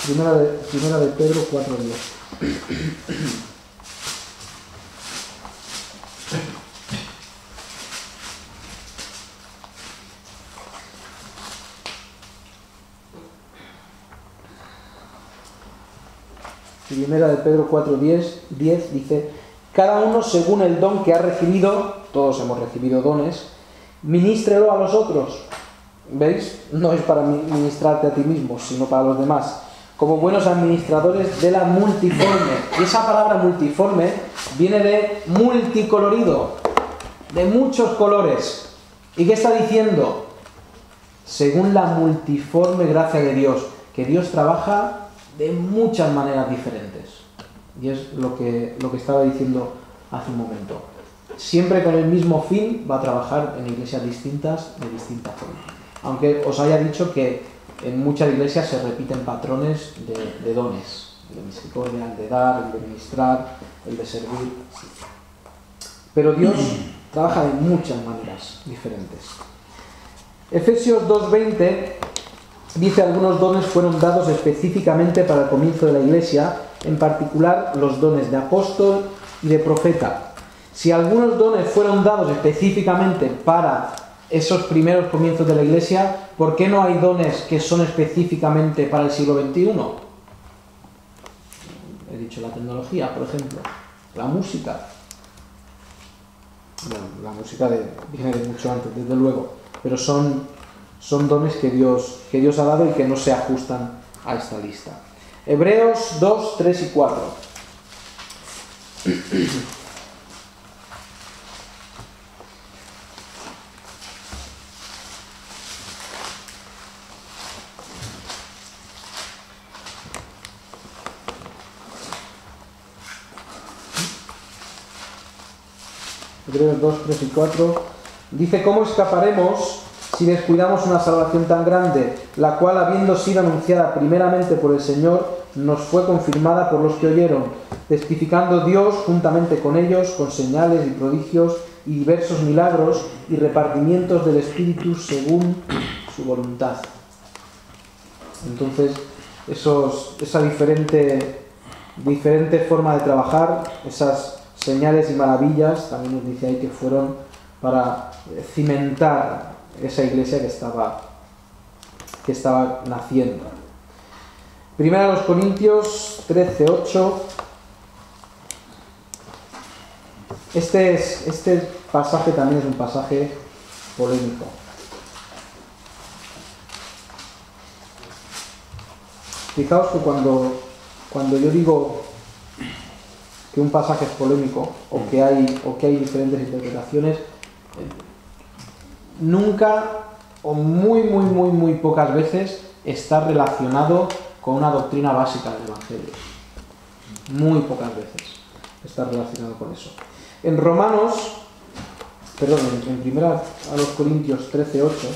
Primera de Pedro 4:10. Primera de Pedro 4:10 dice: cada uno según el don que ha recibido, todos hemos recibido dones, ministrelo a los otros. ¿Veis? No es para ministrarte a ti mismo, sino para los demás, como buenos administradores de la multiforme. Y esa palabra multiforme viene de multicolorido, de muchos colores. ¿Y qué está diciendo? Según la multiforme gracia de Dios, que Dios trabaja de muchas maneras diferentes. Y es lo que estaba diciendo hace un momento. Siempre con el mismo fin va a trabajar en iglesias distintas, de distinta forma. Aunque os haya dicho que en muchas iglesias se repiten patrones de dones. El de misericordia, el de dar, el de ministrar, el de servir. Pero Dios trabaja de muchas maneras diferentes. Efesios 2:20 dice: algunos dones fueron dados específicamente para el comienzo de la iglesia, en particular los dones de apóstol y de profeta. Si algunos dones fueron dados específicamente para esos primeros comienzos de la iglesia, ¿por qué no hay dones que son específicamente para el siglo XXI? He dicho la tecnología, por ejemplo, la música. Bueno, la música viene de mucho antes, desde luego, pero son dones que Dios ha dado y que no se ajustan a esta lista. Hebreos 2, 3 y 4. Hebreos 2, 3 y 4 dice: ¿cómo escaparemos si descuidamos una salvación tan grande, la cual, habiendo sido anunciada primeramente por el Señor, nos fue confirmada por los que oyeron, testificando Dios juntamente con ellos, con señales y prodigios y diversos milagros y repartimientos del Espíritu según su voluntad? Entonces, esa diferente forma de trabajar, esas señales y maravillas, también nos dice ahí que fueron para cimentar esa iglesia que estaba naciendo. Primera de los Corintios 13:8. Este pasaje también es un pasaje polémico. Fijaos que cuando yo digo que un pasaje es polémico o que hay diferentes interpretaciones, nunca o muy pocas veces está relacionado con una doctrina básica del Evangelio. Muy pocas veces está relacionado con eso. En primera a los Corintios 13:8,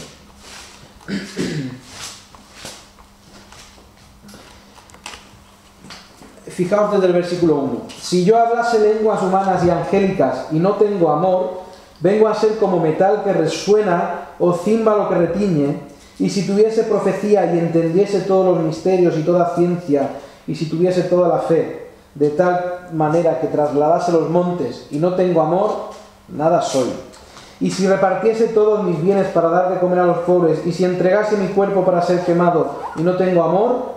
fijaos desde el versículo 1. Si yo hablase lenguas humanas y angélicas y no tengo amor, vengo a ser como metal que resuena o címbalo que retiñe, y si tuviese profecía y entendiese todos los misterios y toda ciencia, y si tuviese toda la fe, de tal manera que trasladase los montes y no tengo amor, nada soy. Y si repartiese todos mis bienes para dar de comer a los pobres, y si entregase mi cuerpo para ser quemado y no tengo amor,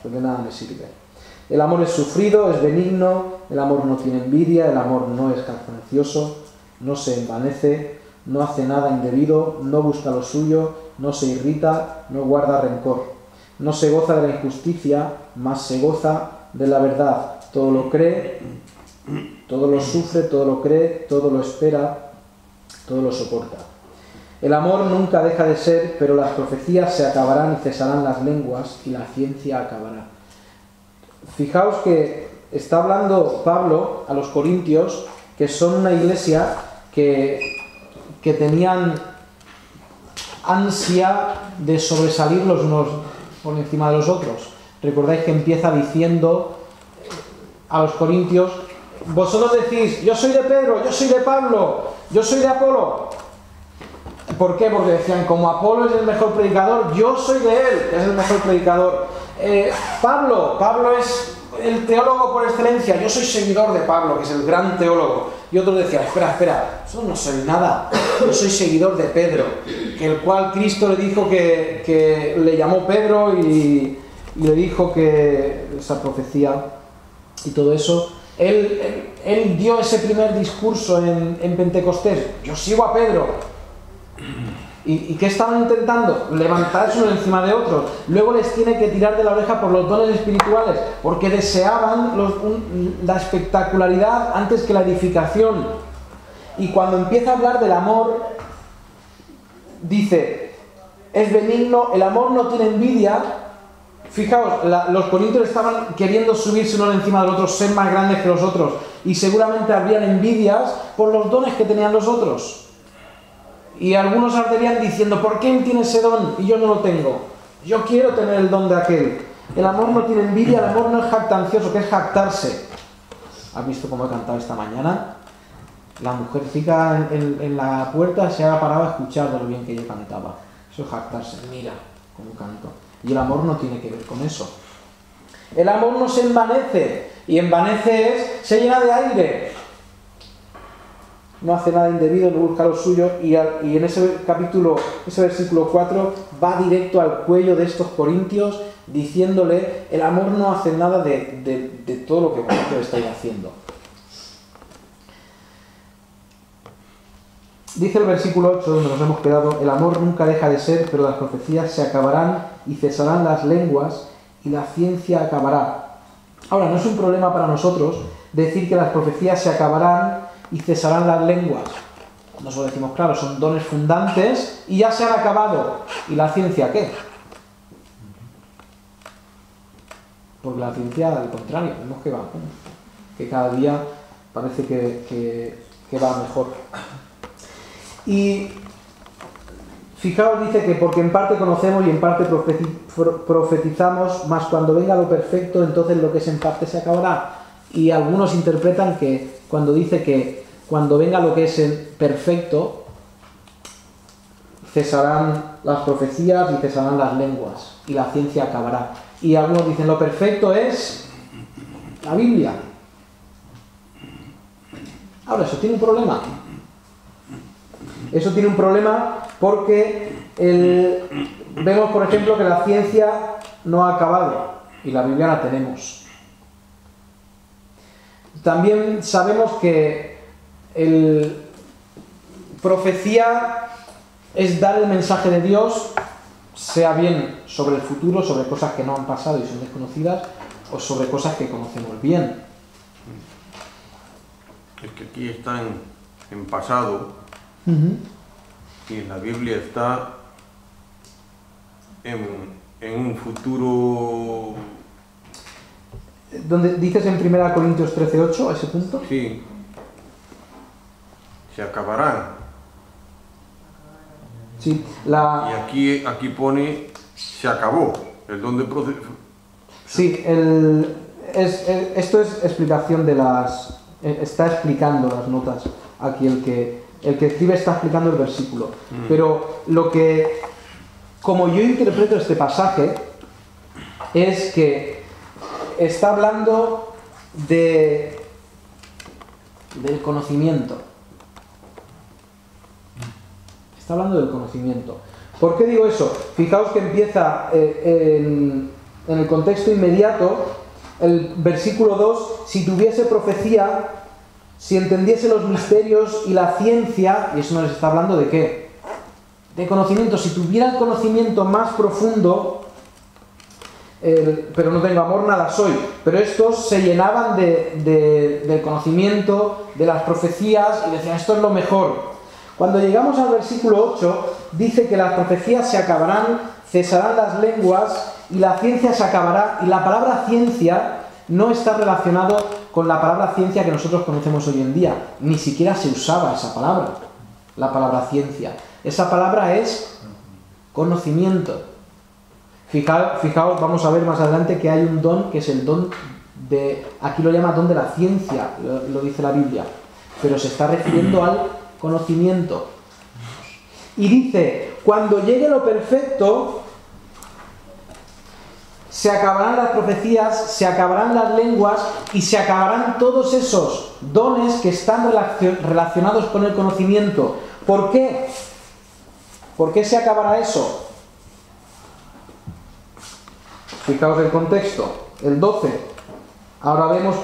pues de nada me sirve. El amor es sufrido, es benigno, el amor no tiene envidia, el amor no es jactancioso, no se envanece, no hace nada indebido, no busca lo suyo, no se irrita, no guarda rencor. No se goza de la injusticia, mas se goza de la verdad. Todo lo cree, todo lo sufre, todo lo cree, todo lo espera, todo lo soporta. El amor nunca deja de ser, pero las profecías se acabarán y cesarán las lenguas y la ciencia acabará. Fijaos que está hablando Pablo a los corintios, que son una iglesia que tenían ansia de sobresalir los unos por encima de los otros. Recordáis que empieza diciendo a los corintios: vosotros decís, yo soy de Pedro, yo soy de Pablo, yo soy de Apolo. ¿Por qué? Porque decían, como Apolo es el mejor predicador, yo soy de él, que es el mejor predicador. Pablo es el teólogo por excelencia, yo soy seguidor de Pablo, que es el gran teólogo. Y otros decían, espera, eso no soy nada, yo soy seguidor de Pedro, que el cual Cristo le dijo que le llamó Pedro y le dijo que esa profecía y todo eso. Él dio ese primer discurso en Pentecostés, yo sigo a Pedro. ¿Y qué estaban intentando? Levantarse uno encima de otros. Luego les tiene que tirar de la oreja por los dones espirituales, porque deseaban la espectacularidad antes que la edificación. Y cuando empieza a hablar del amor, dice, es benigno, el amor no tiene envidia. Fijaos, los corintios estaban queriendo subirse uno encima del otro, ser más grandes que los otros, y seguramente habrían envidias por los dones que tenían los otros. Y algunos arderían diciendo, ¿por qué él tiene ese don y yo no lo tengo? Yo quiero tener el don de aquel. El amor no tiene envidia, el amor no es jactancioso, que es jactarse. ¿Has visto cómo he cantado esta mañana? La mujercica en la puerta se ha parado a escuchar de lo bien que yo cantaba. Eso es jactarse, mira cómo canto. Y el amor no tiene que ver con eso. El amor no se envanece, y envanece se llena de aire. No hace nada indebido, no busca lo suyo, y en ese capítulo, ese versículo 4, va directo al cuello de estos corintios, diciéndole, el amor no hace nada de todo lo que vosotros estáis haciendo. Dice el versículo 8, donde nos hemos quedado, el amor nunca deja de ser, pero las profecías se acabarán y cesarán las lenguas y la ciencia acabará. Ahora, no es un problema para nosotros decir que las profecías se acabarán y cesarán las lenguas. Nosotros decimos, claro, son dones fundantes y ya se han acabado. ¿Y la ciencia qué? Porque la ciencia, al contrario, vemos que cada día parece que va mejor. Y fijaos, dice que porque en parte conocemos y en parte profetizamos, mas cuando venga lo perfecto, entonces lo que es en parte se acabará. Y algunos interpretan que cuando dice que cuando venga lo que es perfecto, cesarán las profecías y cesarán las lenguas y la ciencia acabará. Y algunos dicen lo perfecto es la Biblia. Ahora, eso tiene un problema. Eso tiene un problema porque vemos, por ejemplo, que la ciencia no ha acabado y la Biblia la tenemos. También sabemos que profecía es dar el mensaje de Dios, sea bien sobre el futuro, sobre cosas que no han pasado y son desconocidas, o sobre cosas que conocemos bien. Es que aquí está en pasado, y en la Biblia está en un futuro. ¿Donde dices en 1 Corintios 13:8, a ese punto? Sí. Se acabarán. Sí. Y aquí pone se acabó. El don de Sí, esto es explicación de las. Está explicando las notas. Aquí el que escribe está explicando el versículo. Pero como yo interpreto este pasaje, es que está hablando del conocimiento. Está hablando del conocimiento. ¿Por qué digo eso? Fijaos que empieza en el contexto inmediato, el versículo 2, si tuviese profecía, si entendiese los misterios y la ciencia, y eso nos está hablando de ¿qué? De conocimiento. Si tuviera el conocimiento más profundo, pero no tengo amor, nada soy. Pero estos se llenaban del conocimiento, de las profecías, y decían, esto es lo mejor. Cuando llegamos al versículo 8, dice que las profecías se acabarán, cesarán las lenguas, y la ciencia se acabará. Y la palabra ciencia no está relacionado con la palabra ciencia que nosotros conocemos hoy en día. Ni siquiera se usaba esa palabra, la palabra ciencia. Esa palabra es conocimiento. Fijaos, vamos a ver más adelante que hay un don que es el don de, aquí lo llama don de la ciencia, lo dice la Biblia, pero se está refiriendo al conocimiento. Y dice, cuando llegue lo perfecto, se acabarán las profecías, se acabarán las lenguas y se acabarán todos esos dones que están relacionados con el conocimiento. ¿Por qué? ¿Por qué se acabará eso? Fijaos el contexto, el 12. Ahora vemos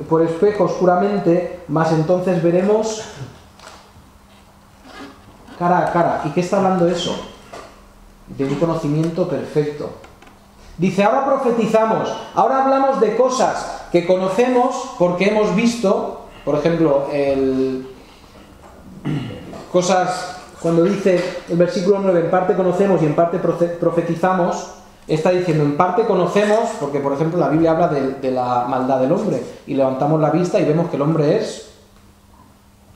por espejo oscuramente, mas entonces veremos cara a cara. ¿Y qué está hablando eso? De un conocimiento perfecto. Dice, ahora profetizamos, ahora hablamos de cosas que conocemos porque hemos visto, por ejemplo, cosas, cuando dice el versículo 9, en parte conocemos y en parte profetizamos, está diciendo, en parte conocemos, porque por ejemplo la Biblia habla de la maldad del hombre, y levantamos la vista y vemos que el hombre es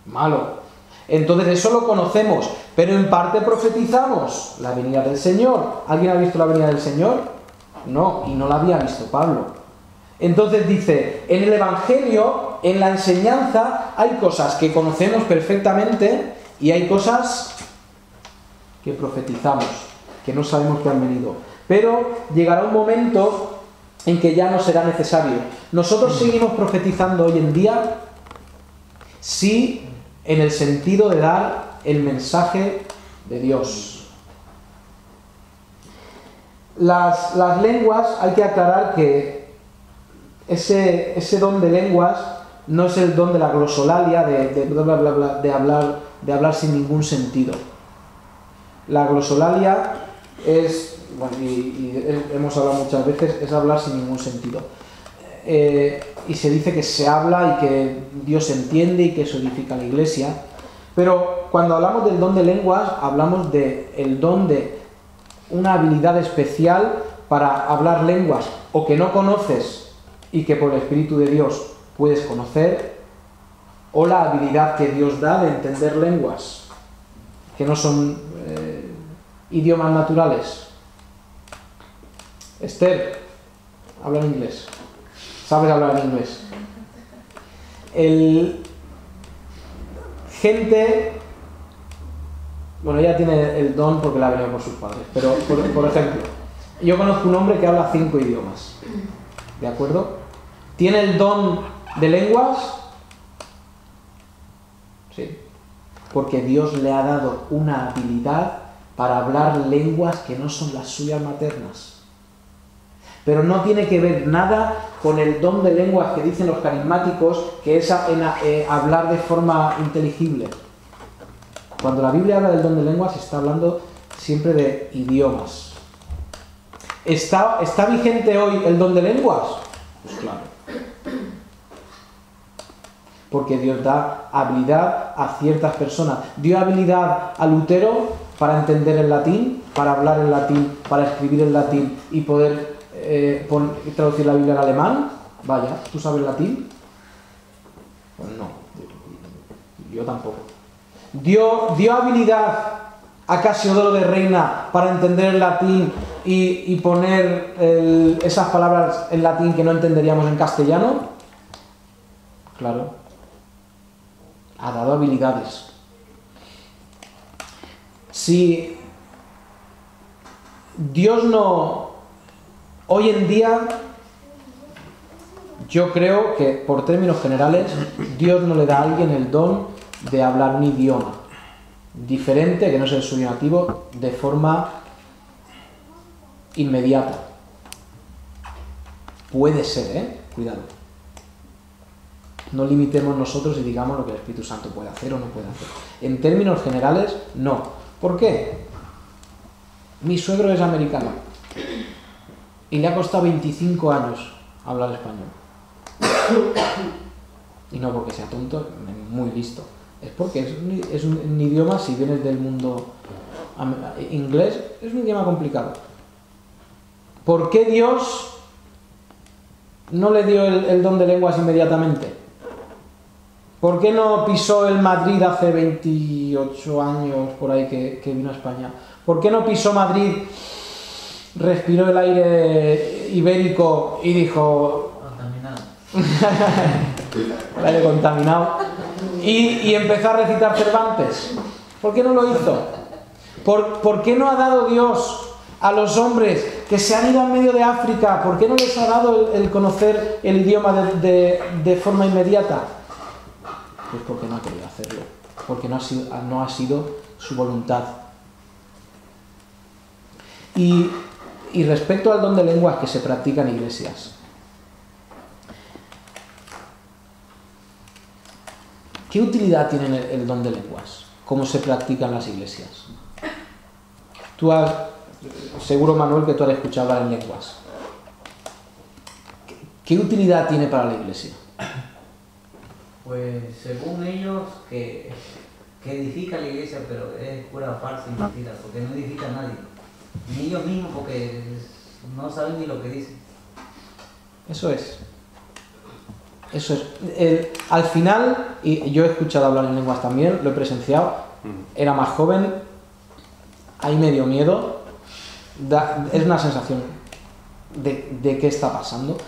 malo. Entonces eso lo conocemos, pero en parte profetizamos la venida del Señor. ¿Alguien ha visto la venida del Señor? No, y no la había visto Pablo. Entonces dice, en el Evangelio, en la enseñanza, hay cosas que conocemos perfectamente y hay cosas que profetizamos, que no sabemos que han venido. Pero llegará un momento en que ya no será necesario. Nosotros seguimos profetizando hoy en día, sí, en el sentido de dar el mensaje de Dios. Las lenguas, hay que aclarar que ese don de lenguas no es el don de la glosolalia, de hablar sin ningún sentido. La glosolalia es, bueno, y hemos hablado muchas veces, es hablar sin ningún sentido. Y se dice que se habla y que Dios entiende y que eso edifica la iglesia. Pero cuando hablamos del don de lenguas, hablamos del don de una habilidad especial para hablar lenguas o que no conoces y que por el Espíritu de Dios puedes conocer, o la habilidad que Dios da de entender lenguas que no son idiomas naturales. Esther, habla en inglés. ¿Sabes hablar en inglés? Gente... Bueno, ella tiene el don porque la ha venido por sus padres, pero por ejemplo, yo conozco un hombre que habla 5 idiomas, ¿de acuerdo? ¿Tiene el don de lenguas? Sí, porque Dios le ha dado una habilidad para hablar lenguas que no son las suyas maternas. Pero no tiene que ver nada con el don de lenguas que dicen los carismáticos, que es hablar de forma inteligible. Cuando la Biblia habla del don de lenguas, está hablando siempre de idiomas. ¿Está vigente hoy el don de lenguas? Pues claro. Porque Dios da habilidad a ciertas personas. Dio habilidad a Lutero para entender el latín, para hablar en latín, para escribir en latín y poder traducir la Biblia al alemán. Vaya, ¿tú sabes latín? Pues no, yo tampoco. Dio habilidad a Casiodoro de Reina para entender el latín y poner esas palabras en latín que no entenderíamos en castellano. Claro. Ha dado habilidades. Si Dios no... Hoy en día, yo creo que por términos generales, Dios no le da a alguien el don de hablar un idioma diferente, que no es el suyo nativo, de forma inmediata. Puede ser, cuidado. No limitemos nosotros y digamos lo que el Espíritu Santo puede hacer o no puede hacer. En términos generales, no. ¿Por qué? Mi suegro es americano y le ha costado 25 años hablar español. Y no porque sea tonto, es muy listo. Es porque es un idioma, si vienes del mundo inglés, es un idioma complicado. ¿Por qué Dios no le dio el don de lenguas inmediatamente? ¿Por qué no pisó el Madrid hace 28 años por ahí que vino a España? ¿Por qué no pisó Madrid, respiró el aire ibérico y dijo... Contaminado. El aire contaminado. Y empezó a recitar Cervantes? ¿Por qué no lo hizo? ¿Por qué no ha dado Dios a los hombres que se han ido al medio de África? ¿Por qué no les ha dado el conocer el idioma de forma inmediata? Pues porque no ha querido hacerlo, porque no ha sido su voluntad. Y respecto al don de lenguas que se practica en iglesias, ¿qué utilidad tiene el don de lenguas? ¿Cómo se practica en las iglesias? Seguro, Manuel, que tú has escuchado hablar en lenguas. ¿Qué utilidad tiene para la iglesia? Pues según ellos, que edifica la iglesia, pero es pura farsa y mentira, porque no edifica a nadie. Ni ellos mismos, porque no saben ni lo que dicen. Eso es. Al final, y yo he escuchado hablar en lenguas también, lo he presenciado, era más joven, ahí me dio miedo, es una sensación de qué está pasando.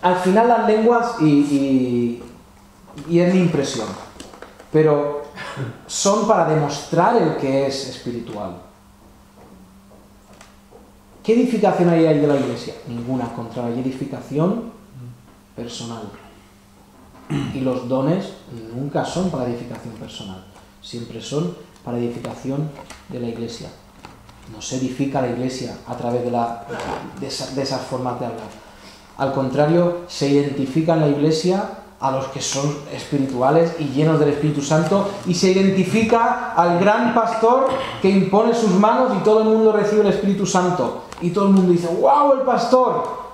Al final las lenguas, y es mi impresión, pero son para demostrar el que es espiritual. ¿Qué edificación hay ahí de la iglesia? Ninguna, contra la edificación personal. Y los dones nunca son para edificación personal, siempre son para edificación de la iglesia. No se edifica la iglesia a través de esas formas de hablar. Al contrario, se identifica en la iglesia a los que son espirituales y llenos del Espíritu Santo, y se identifica al gran pastor que impone sus manos y todo el mundo recibe el Espíritu Santo. Y todo el mundo dice, ¡wow, el pastor!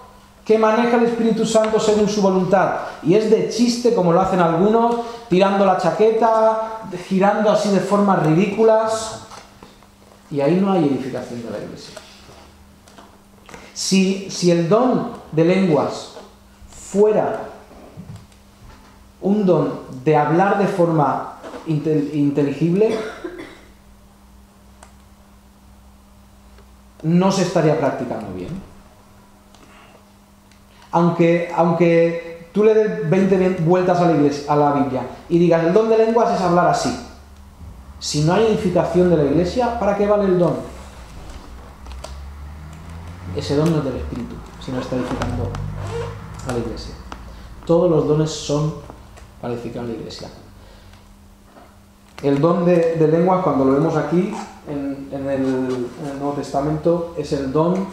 Que maneja el Espíritu Santo según su voluntad. Y es de chiste, como lo hacen algunos, tirando la chaqueta, girando así de formas ridículas. Y ahí no hay edificación de la iglesia. Si el don de lenguas fuera un don de hablar de forma inteligible, no se estaría practicando bien. Aunque tú le des 20 vueltas a la Biblia y digas, el don de lenguas es hablar así. Si no hay edificación de la iglesia, ¿para qué vale el don? Ese don no es del Espíritu, si no está edificando a la iglesia. Todos los dones son para edificar a la iglesia. El don de lenguas, cuando lo vemos aquí en el Nuevo Testamento, es el don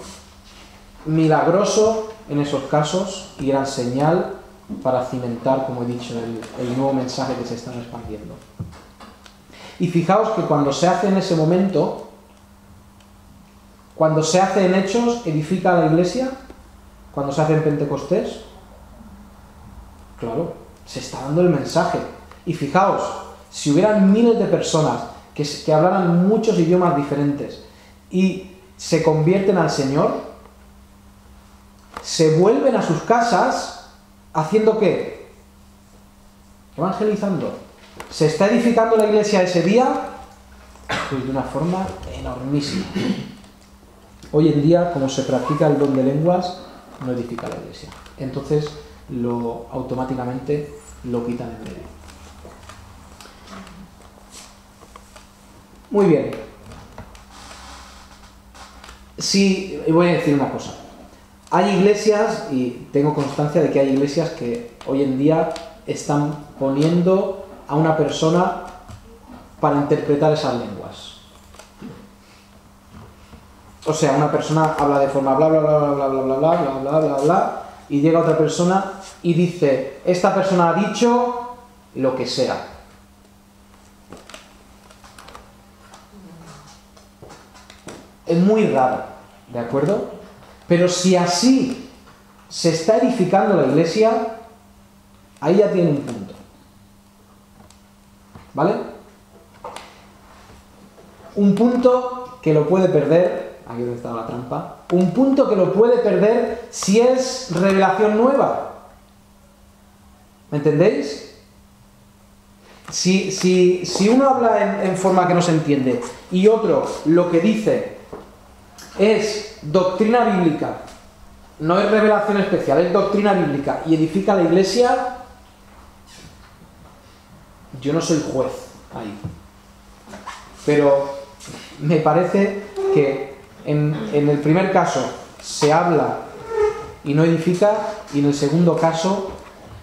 milagroso en esos casos y gran señal para cimentar, como he dicho, el nuevo mensaje que se está expandiendo. Y fijaos que cuando se hace en ese momento, cuando se hace en Hechos, edifica a la iglesia, cuando se hace en Pentecostés, claro, se está dando el mensaje. Y fijaos, si hubieran miles de personas que hablaran muchos idiomas diferentes y se convierten al Señor, se vuelven a sus casas haciendo ¿qué? Evangelizando. ¿Se está edificando la iglesia ese día? Pues de una forma enormísima. Hoy en día, como se practica el don de lenguas, no edifica la iglesia. Entonces, automáticamente lo quitan en medio. Muy bien. Sí, voy a decir una cosa. Hay iglesias, y tengo constancia de que hay iglesias que hoy en día están poniendo a una persona para interpretar esas lenguas. O sea, una persona habla de forma bla bla bla bla bla bla bla bla bla bla bla, y llega otra persona y dice, esta persona ha dicho lo que sea. Es muy raro, ¿de acuerdo? Pero si así se está edificando la iglesia, ahí ya tiene un punto. ¿Vale? Un punto que lo puede perder, aquí donde está la trampa, un punto que lo puede perder si es revelación nueva. ¿Me entendéis? Si uno habla en forma que no se entiende y otro lo que dice es doctrina bíblica, no es revelación especial, es doctrina bíblica y edifica la iglesia, yo no soy juez ahí. pero me parece que en el primer caso se habla y no edifica, y en el segundo caso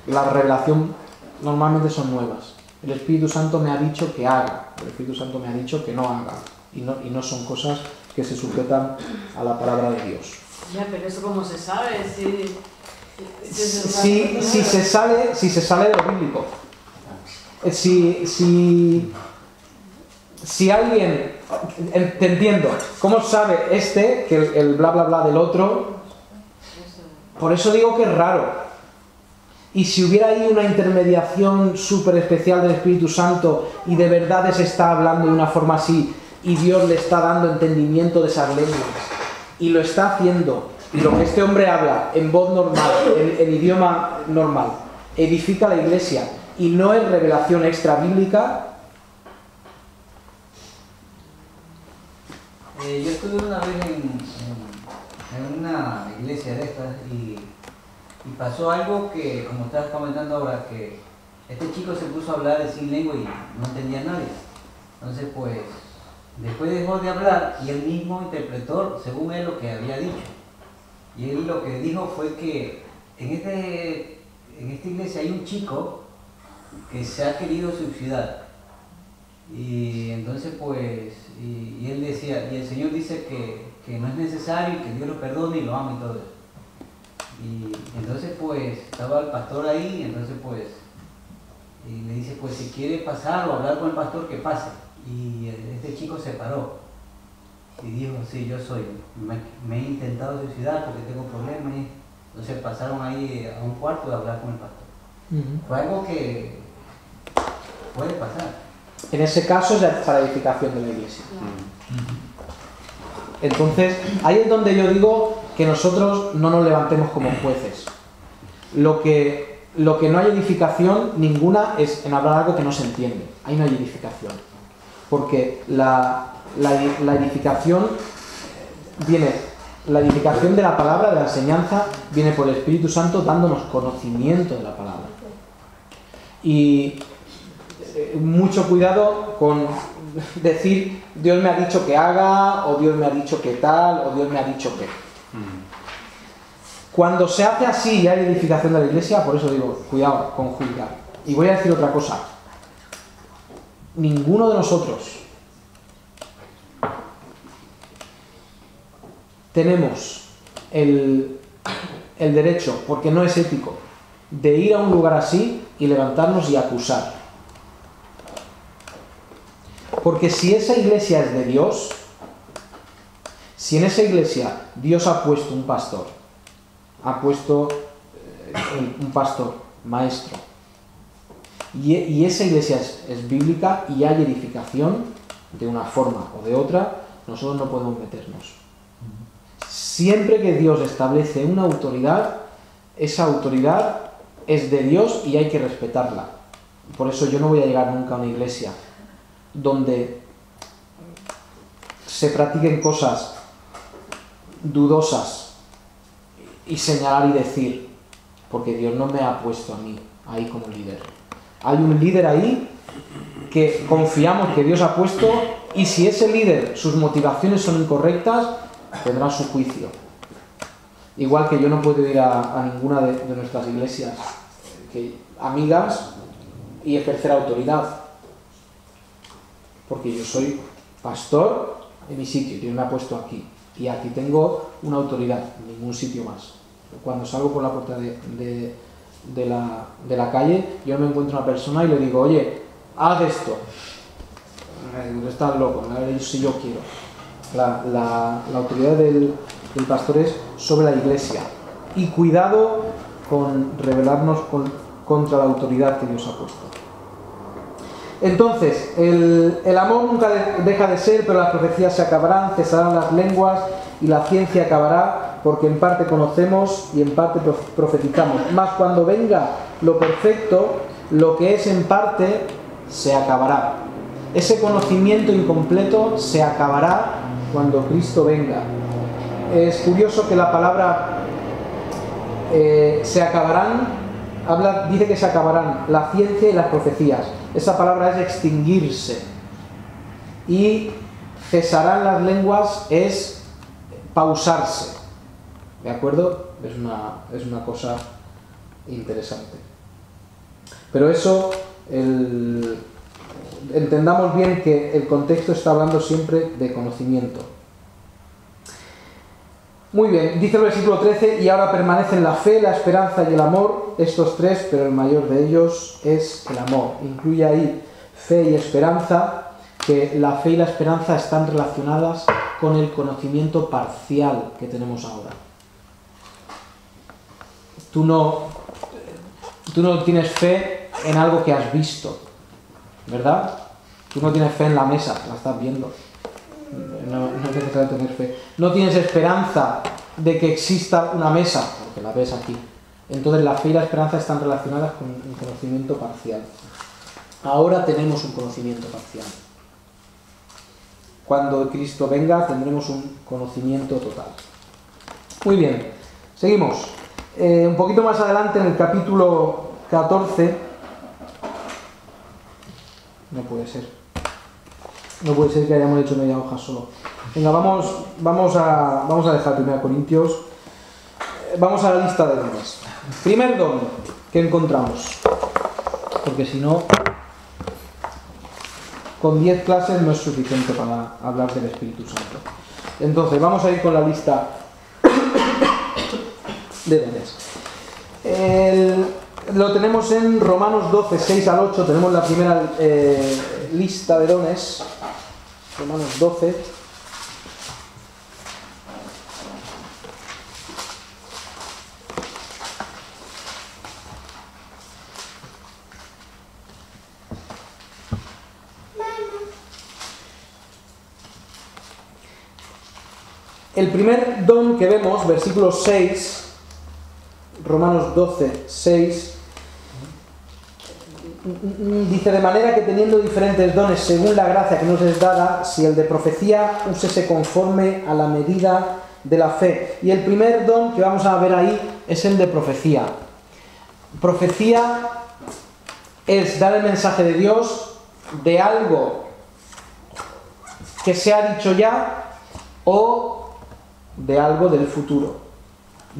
la revelación normalmente son nuevas. El Espíritu Santo me ha dicho que haga, el Espíritu Santo me ha dicho que no haga, y no son cosas que se sujetan a la palabra de Dios. Ya, pero eso cómo se sabe, Si se sale de lo bíblico. Si alguien, te entiendo, ¿cómo sabe que el bla bla bla del otro? Por eso digo que es raro. Y si hubiera ahí una intermediación súper especial del Espíritu Santo y de verdad se está hablando de una forma así y Dios le está dando entendimiento de esas lenguas y lo está haciendo, y lo que este hombre habla en voz normal, en idioma normal, edifica la iglesia y no es revelación extra bíblica. Yo estuve una vez en una iglesia de estas y pasó algo que, como estabas comentando ahora, que este chico se puso a hablar de sin lengua y no entendía a nadie. Entonces, pues, después dejó de hablar y él mismo interpretó, según él, lo que había dicho. Y él lo que dijo fue que en esta iglesia hay un chico que se ha querido suicidar. Y entonces, pues, y él decía, y el Señor dice que no es necesario, que Dios lo perdone y lo ama y todo eso. Y entonces, pues, estaba el pastor ahí, y entonces, pues, y le dice, pues, si quiere pasar o hablar con el pastor, que pase. Y este chico se paró y dijo, sí, yo soy, me he intentado suicidar porque tengo problemas. Entonces pasaron ahí a un cuarto de hablar con el pastor. Fue algo que puede pasar. En ese caso es para edificación de la iglesia. Entonces, ahí es donde yo digo que nosotros no nos levantemos como jueces. Lo que no hay edificación ninguna es en hablar algo que no se entiende. Ahí no hay edificación. Porque la edificación la edificación de la palabra, de la enseñanza, viene por el Espíritu Santo dándonos conocimiento de la palabra. Y mucho cuidado con decir Dios me ha dicho que haga, o Dios me ha dicho que tal, o Dios me ha dicho que. Cuando se hace así y hay edificación de la iglesia, por eso digo, cuidado con juzgar. Y voy a decir otra cosa. Ninguno de nosotros tenemos el derecho, porque no es ético, de ir a un lugar así y levantarnos y acusar. Porque si esa iglesia es de Dios, si en esa iglesia Dios ha puesto un pastor, ha puesto un pastor, maestro, y esa iglesia es bíblica y hay edificación de una forma o de otra, nosotros no podemos meternos. Siempre que Dios establece una autoridad, esa autoridad es de Dios y hay que respetarla. Por eso yo no voy a llegar nunca a una iglesia donde se practiquen cosas dudosas y señalar y decir, porque Dios no me ha puesto a mí ahí como líder. Hay un líder ahí que confiamos que Dios ha puesto, y si ese líder, sus motivaciones son incorrectas, tendrá su juicio. Igual que yo no puedo ir a ninguna de nuestras iglesias amigas y ejercer autoridad, porque yo soy pastor en mi sitio, Dios me ha puesto aquí y aquí tengo una autoridad, en ningún sitio más. Cuando salgo por la puerta de la calle, yo me encuentro una persona y le digo, oye, haz esto. Me digo, estás loco, a ver si yo quiero. La autoridad del pastor es sobre la iglesia, y cuidado con rebelarnos contra la autoridad que Dios ha puesto. Entonces, el amor nunca deja de ser, pero las profecías se acabarán, cesarán las lenguas y la ciencia acabará, porque en parte conocemos y en parte profetizamos. Mas cuando venga lo perfecto, lo que es en parte se acabará. Ese conocimiento incompleto se acabará cuando Cristo venga. Es curioso que la palabra se acabarán, dice que se acabarán la ciencia y las profecías. Esa palabra es extinguirse. y cesarán las lenguas es pausarse. ¿De acuerdo? Es una cosa interesante. Pero eso, entendamos bien que el contexto está hablando siempre de conocimiento. Muy bien, dice el versículo 13, y ahora permanecen la fe, la esperanza y el amor, estos tres, pero el mayor de ellos es el amor. Incluye ahí fe y esperanza, que la fe y la esperanza están relacionadas con el conocimiento parcial que tenemos ahora. Tú no tienes fe en algo que has visto, ¿verdad? Tú no tienes fe en la mesa, la estás viendo. No es necesario tener fe. No tienes esperanza de que exista una mesa, porque la ves aquí. Entonces la fe y la esperanza están relacionadas con un conocimiento parcial. Ahora tenemos un conocimiento parcial. Cuando Cristo venga tendremos un conocimiento total. Muy bien, seguimos. Un poquito más adelante en el capítulo 14. No puede ser. No puede ser que hayamos hecho media hoja solo. Venga, vamos a dejar 1 Corintios. Vamos a la lista de dones. Primer don que encontramos. Porque si no, con 10 clases no es suficiente para hablar del Espíritu Santo. Entonces, vamos a ir con la lista de dones. Lo tenemos en Romanos 12, 6 al 8. Tenemos la primera lista de dones. Romanos 12. El primer don que vemos, versículo 6, Romanos 12, 6, dice: de manera que teniendo diferentes dones según la gracia que nos es dada, si el de profecía, úsese conforme a la medida de la fe. Y el primer don que vamos a ver ahí es el de profecía. Profecía es dar el mensaje de Dios de algo que se ha dicho ya o de algo del futuro.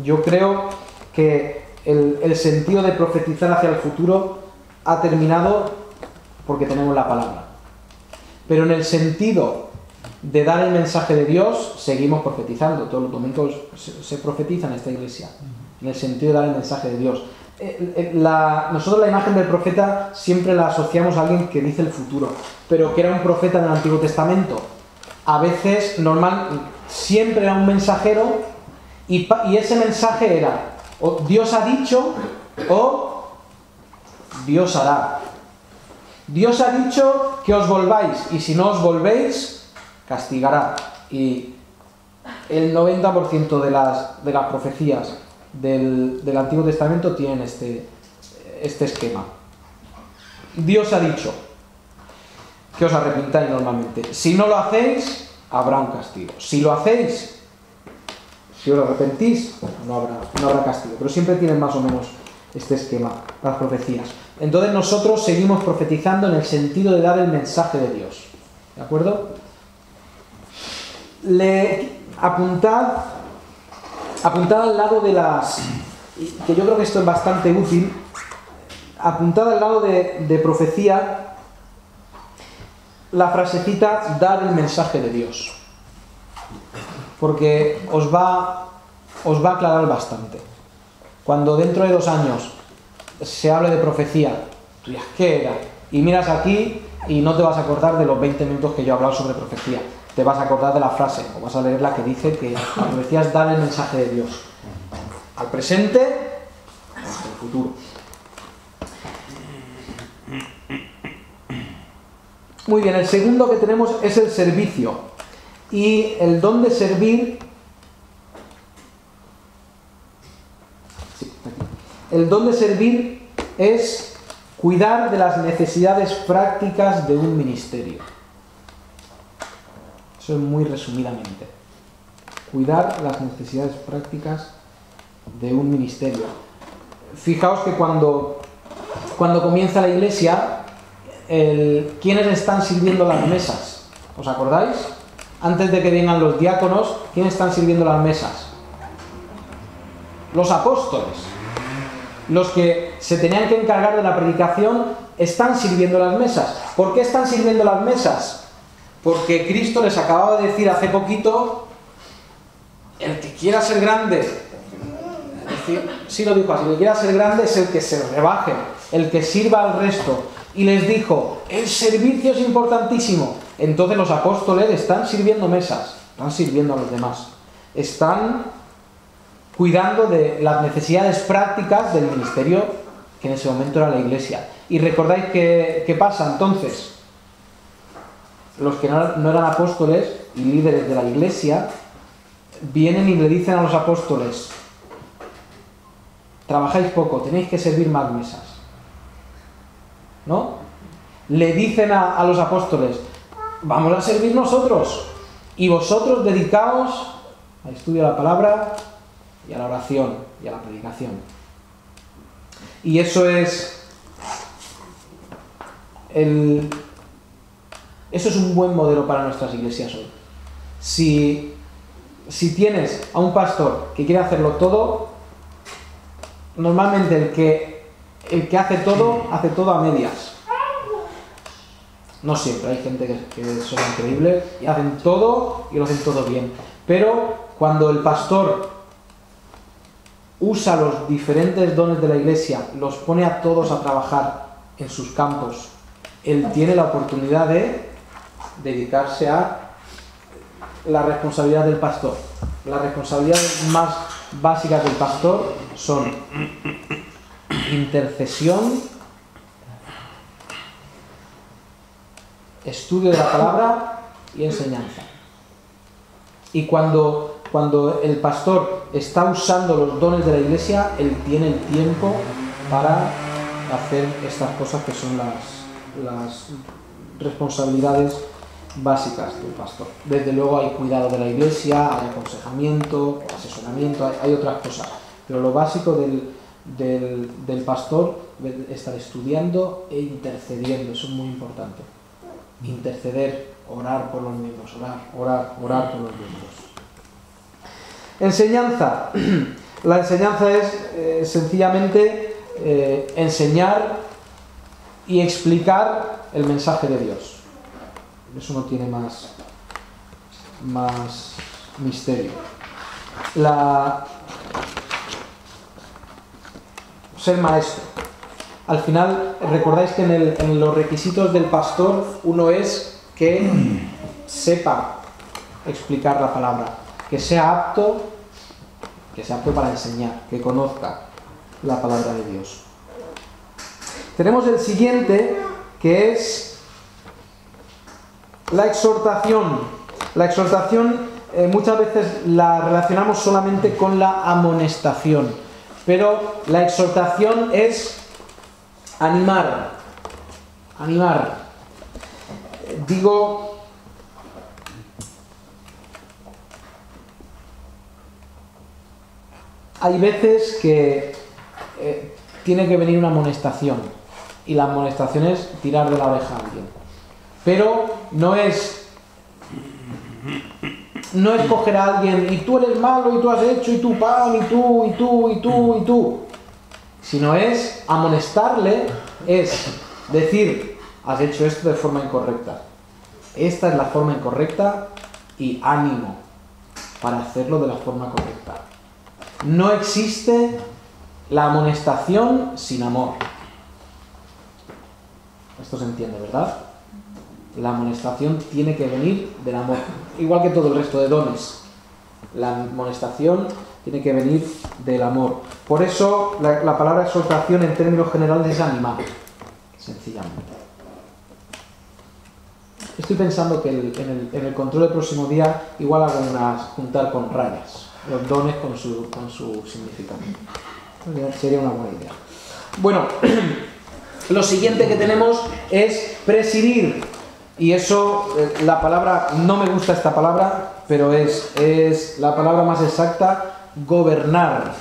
Yo creo que el sentido de profetizar hacia el futuro ha terminado porque tenemos la palabra. Pero en el sentido de dar el mensaje de Dios, seguimos profetizando. Todos los domingos se profetiza en esta iglesia. En el sentido de dar el mensaje de Dios. Nosotros la imagen del profeta siempre la asociamos a alguien que dice el futuro, pero que era un profeta en el Antiguo Testamento. A veces, siempre era un mensajero y ese mensaje era o Dios ha dicho o Dios hará. Dios ha dicho que os volváis y si no os volvéis, castigará. Y el 90% de las profecías del Antiguo Testamento tienen este esquema. Dios ha dicho que os arrepintáis normalmente. Si no lo hacéis, habrá un castigo. Si lo hacéis, si os arrepentís, no habrá castigo. Pero siempre tienen más o menos este esquema, las profecías. Entonces nosotros seguimos profetizando en el sentido de dar el mensaje de Dios. ¿De acuerdo? Apuntad al lado de las... que yo creo que esto es bastante útil. Apuntad al lado de profecía la frasecita dar el mensaje de Dios. Porque os va a aclarar bastante. Cuando dentro de 2 años se hable de profecía, tú dirás, ¿qué era? Y miras aquí y no te vas a acordar de los 20 minutos que yo he hablado sobre profecía. Te vas a acordar de la frase, o vas a leer la que dice que la profecía es dar el mensaje de Dios. Al presente, hasta el futuro. Muy bien, el segundo que tenemos es el servicio. Y el don de servir... El don de servir es cuidar de las necesidades prácticas de un ministerio. Eso es muy resumidamente. Cuidar las necesidades prácticas de un ministerio. Fijaos que cuando comienza la iglesia, ¿quiénes están sirviendo las mesas? ¿Os acordáis? Antes de que vengan los diáconos, ¿quiénes están sirviendo las mesas? Los apóstoles. Los que se tenían que encargar de la predicación están sirviendo las mesas. ¿Por qué están sirviendo las mesas? Porque Cristo les acababa de decir hace poquito, el que quiera ser grande, es decir, sí lo dijo así, el que quiera ser grande es el que se rebaje, el que sirva al resto. Y les dijo, el servicio es importantísimo. Entonces los apóstoles están sirviendo mesas, están sirviendo a los demás, están cuidando de las necesidades prácticas del ministerio que en ese momento era la iglesia. Y recordáis qué pasa entonces. Los que no eran apóstoles y líderes de la iglesia vienen y le dicen a los apóstoles, trabajáis poco, tenéis que servir más mesas, ¿no? Le dicen a los apóstoles, vamos a servir nosotros y vosotros dedicaos al estudio de la palabra y a la oración y a la predicación. Y eso es un buen modelo para nuestras iglesias hoy. Si tienes a un pastor que quiere hacerlo todo, normalmente el que hace todo a medias. No siempre, hay gente que son increíbles y hacen todo y lo hacen todo bien. Pero cuando el pastor usa los diferentes dones de la iglesia, los pone a todos a trabajar en sus campos, él tiene la oportunidad de dedicarse a la responsabilidad del pastor. Las responsabilidades más básicas del pastor son intercesión, estudio de la palabra y enseñanza. Y cuando el pastor está usando los dones de la iglesia, él tiene el tiempo para hacer estas cosas que son las responsabilidades básicas del pastor. Desde luego hay cuidado de la iglesia, hay aconsejamiento, asesoramiento, hay otras cosas. Pero lo básico del pastor es estar estudiando e intercediendo. Eso es muy importante. Interceder, orar por los miembros, orar por los miembros. Enseñanza. La enseñanza es sencillamente enseñar y explicar el mensaje de Dios. Eso no tiene más misterio. Ser maestro. Al final, recordáis que en los requisitos del pastor, uno es que sepa explicar la palabra, que sea apto para enseñar, que conozca la palabra de Dios. Tenemos el siguiente, que es la exhortación. La exhortación muchas veces la relacionamos solamente con la amonestación, pero la exhortación es animar. Digo, hay veces que tiene que venir una amonestación y la amonestación es tirar de la oreja a alguien, pero no es coger a alguien y tú eres malo y tú has hecho y tú pan y tú, sino es amonestarle, es decir, has hecho esto de forma incorrecta, esta es la forma incorrecta y ánimo para hacerlo de la forma correcta. No existe la amonestación sin amor. Esto se entiende, ¿verdad? La amonestación tiene que venir del amor, igual que todo el resto de dones. La amonestación tiene que venir del amor. Por eso la palabra exhortación en términos generales es animar, sencillamente. Estoy pensando que en el control del próximo día igual hago juntar con rayas, los dones con su significado. Sería una buena idea. Bueno, lo siguiente que tenemos es presidir. Y eso, la palabra, no me gusta esta palabra, pero es la palabra más exacta, gobernar.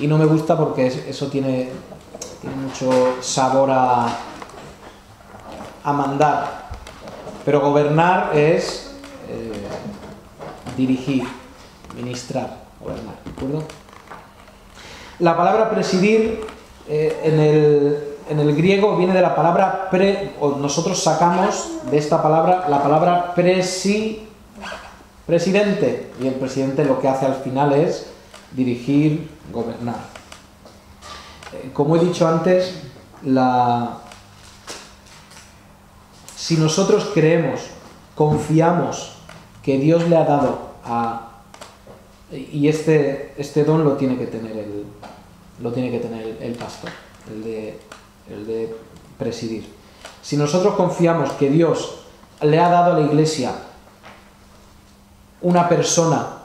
Y no me gusta porque eso tiene mucho sabor a mandar. Pero gobernar es dirigir, ministrar, gobernar, ¿de acuerdo? La palabra presidir en el griego viene de la palabra nosotros sacamos de esta palabra la palabra presidente, y el presidente lo que hace al final es dirigir, gobernar. Como he dicho antes, si nosotros creemos, confiamos que Dios le ha dado y este don lo tiene que tener el pastor, el de presidir. Si nosotros confiamos que Dios le ha dado a la iglesia una persona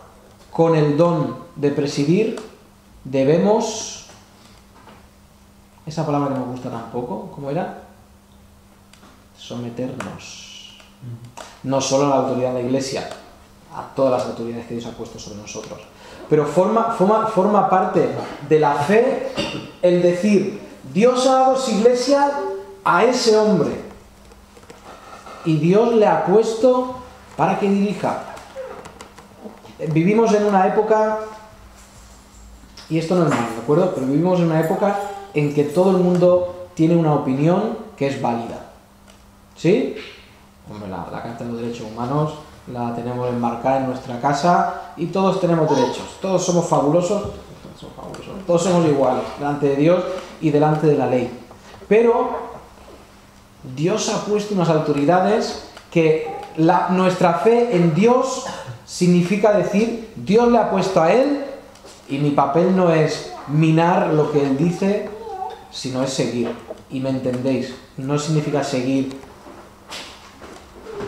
con el don de presidir, debemos, esa palabra que me gusta tampoco, ¿cómo era? Someternos. No solo a la autoridad de la iglesia, a todas las autoridades que Dios ha puesto sobre nosotros. Pero forma parte de la fe el decir, Dios ha dado su iglesia a ese hombre y Dios le ha puesto para que dirija. Vivimos en una época, y esto no es malo, ¿de acuerdo? Pero vivimos en una época en que todo el mundo tiene una opinión que es válida. ¿Sí? Hombre, la Carta de los Derechos Humanos la tenemos enmarcada en nuestra casa y todos tenemos derechos. Todos somos fabulosos, todos somos iguales delante de Dios y delante de la ley. Pero Dios ha puesto unas autoridades que nuestra fe en Dios significa decir, Dios le ha puesto a Él y mi papel no es minar lo que Él dice, sino es seguir. Y me entendéis, no significa seguir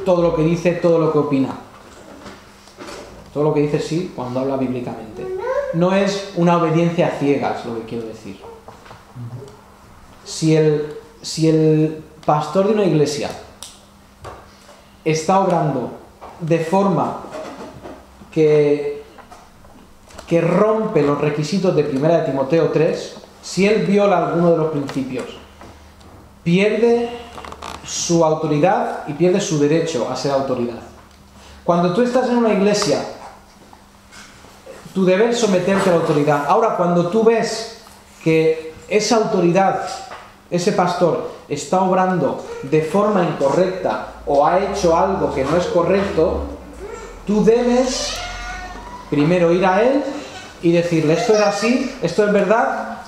todo lo que dice, todo lo que opina. Todo lo que dice sí, cuando habla bíblicamente. No es una obediencia a ciegas, lo que quiero decir. Si el pastor de una iglesia está obrando de forma que rompe los requisitos de 1 Timoteo 3, si él viola alguno de los principios, pierde su autoridad y pierde su derecho a ser autoridad. Cuando tú estás en una iglesia, tu deber es someterte a la autoridad. Ahora, cuando tú ves que esa autoridad, ese pastor, está obrando de forma incorrecta o ha hecho algo que no es correcto, tú debes primero ir a él y decirle, esto es así, esto es verdad.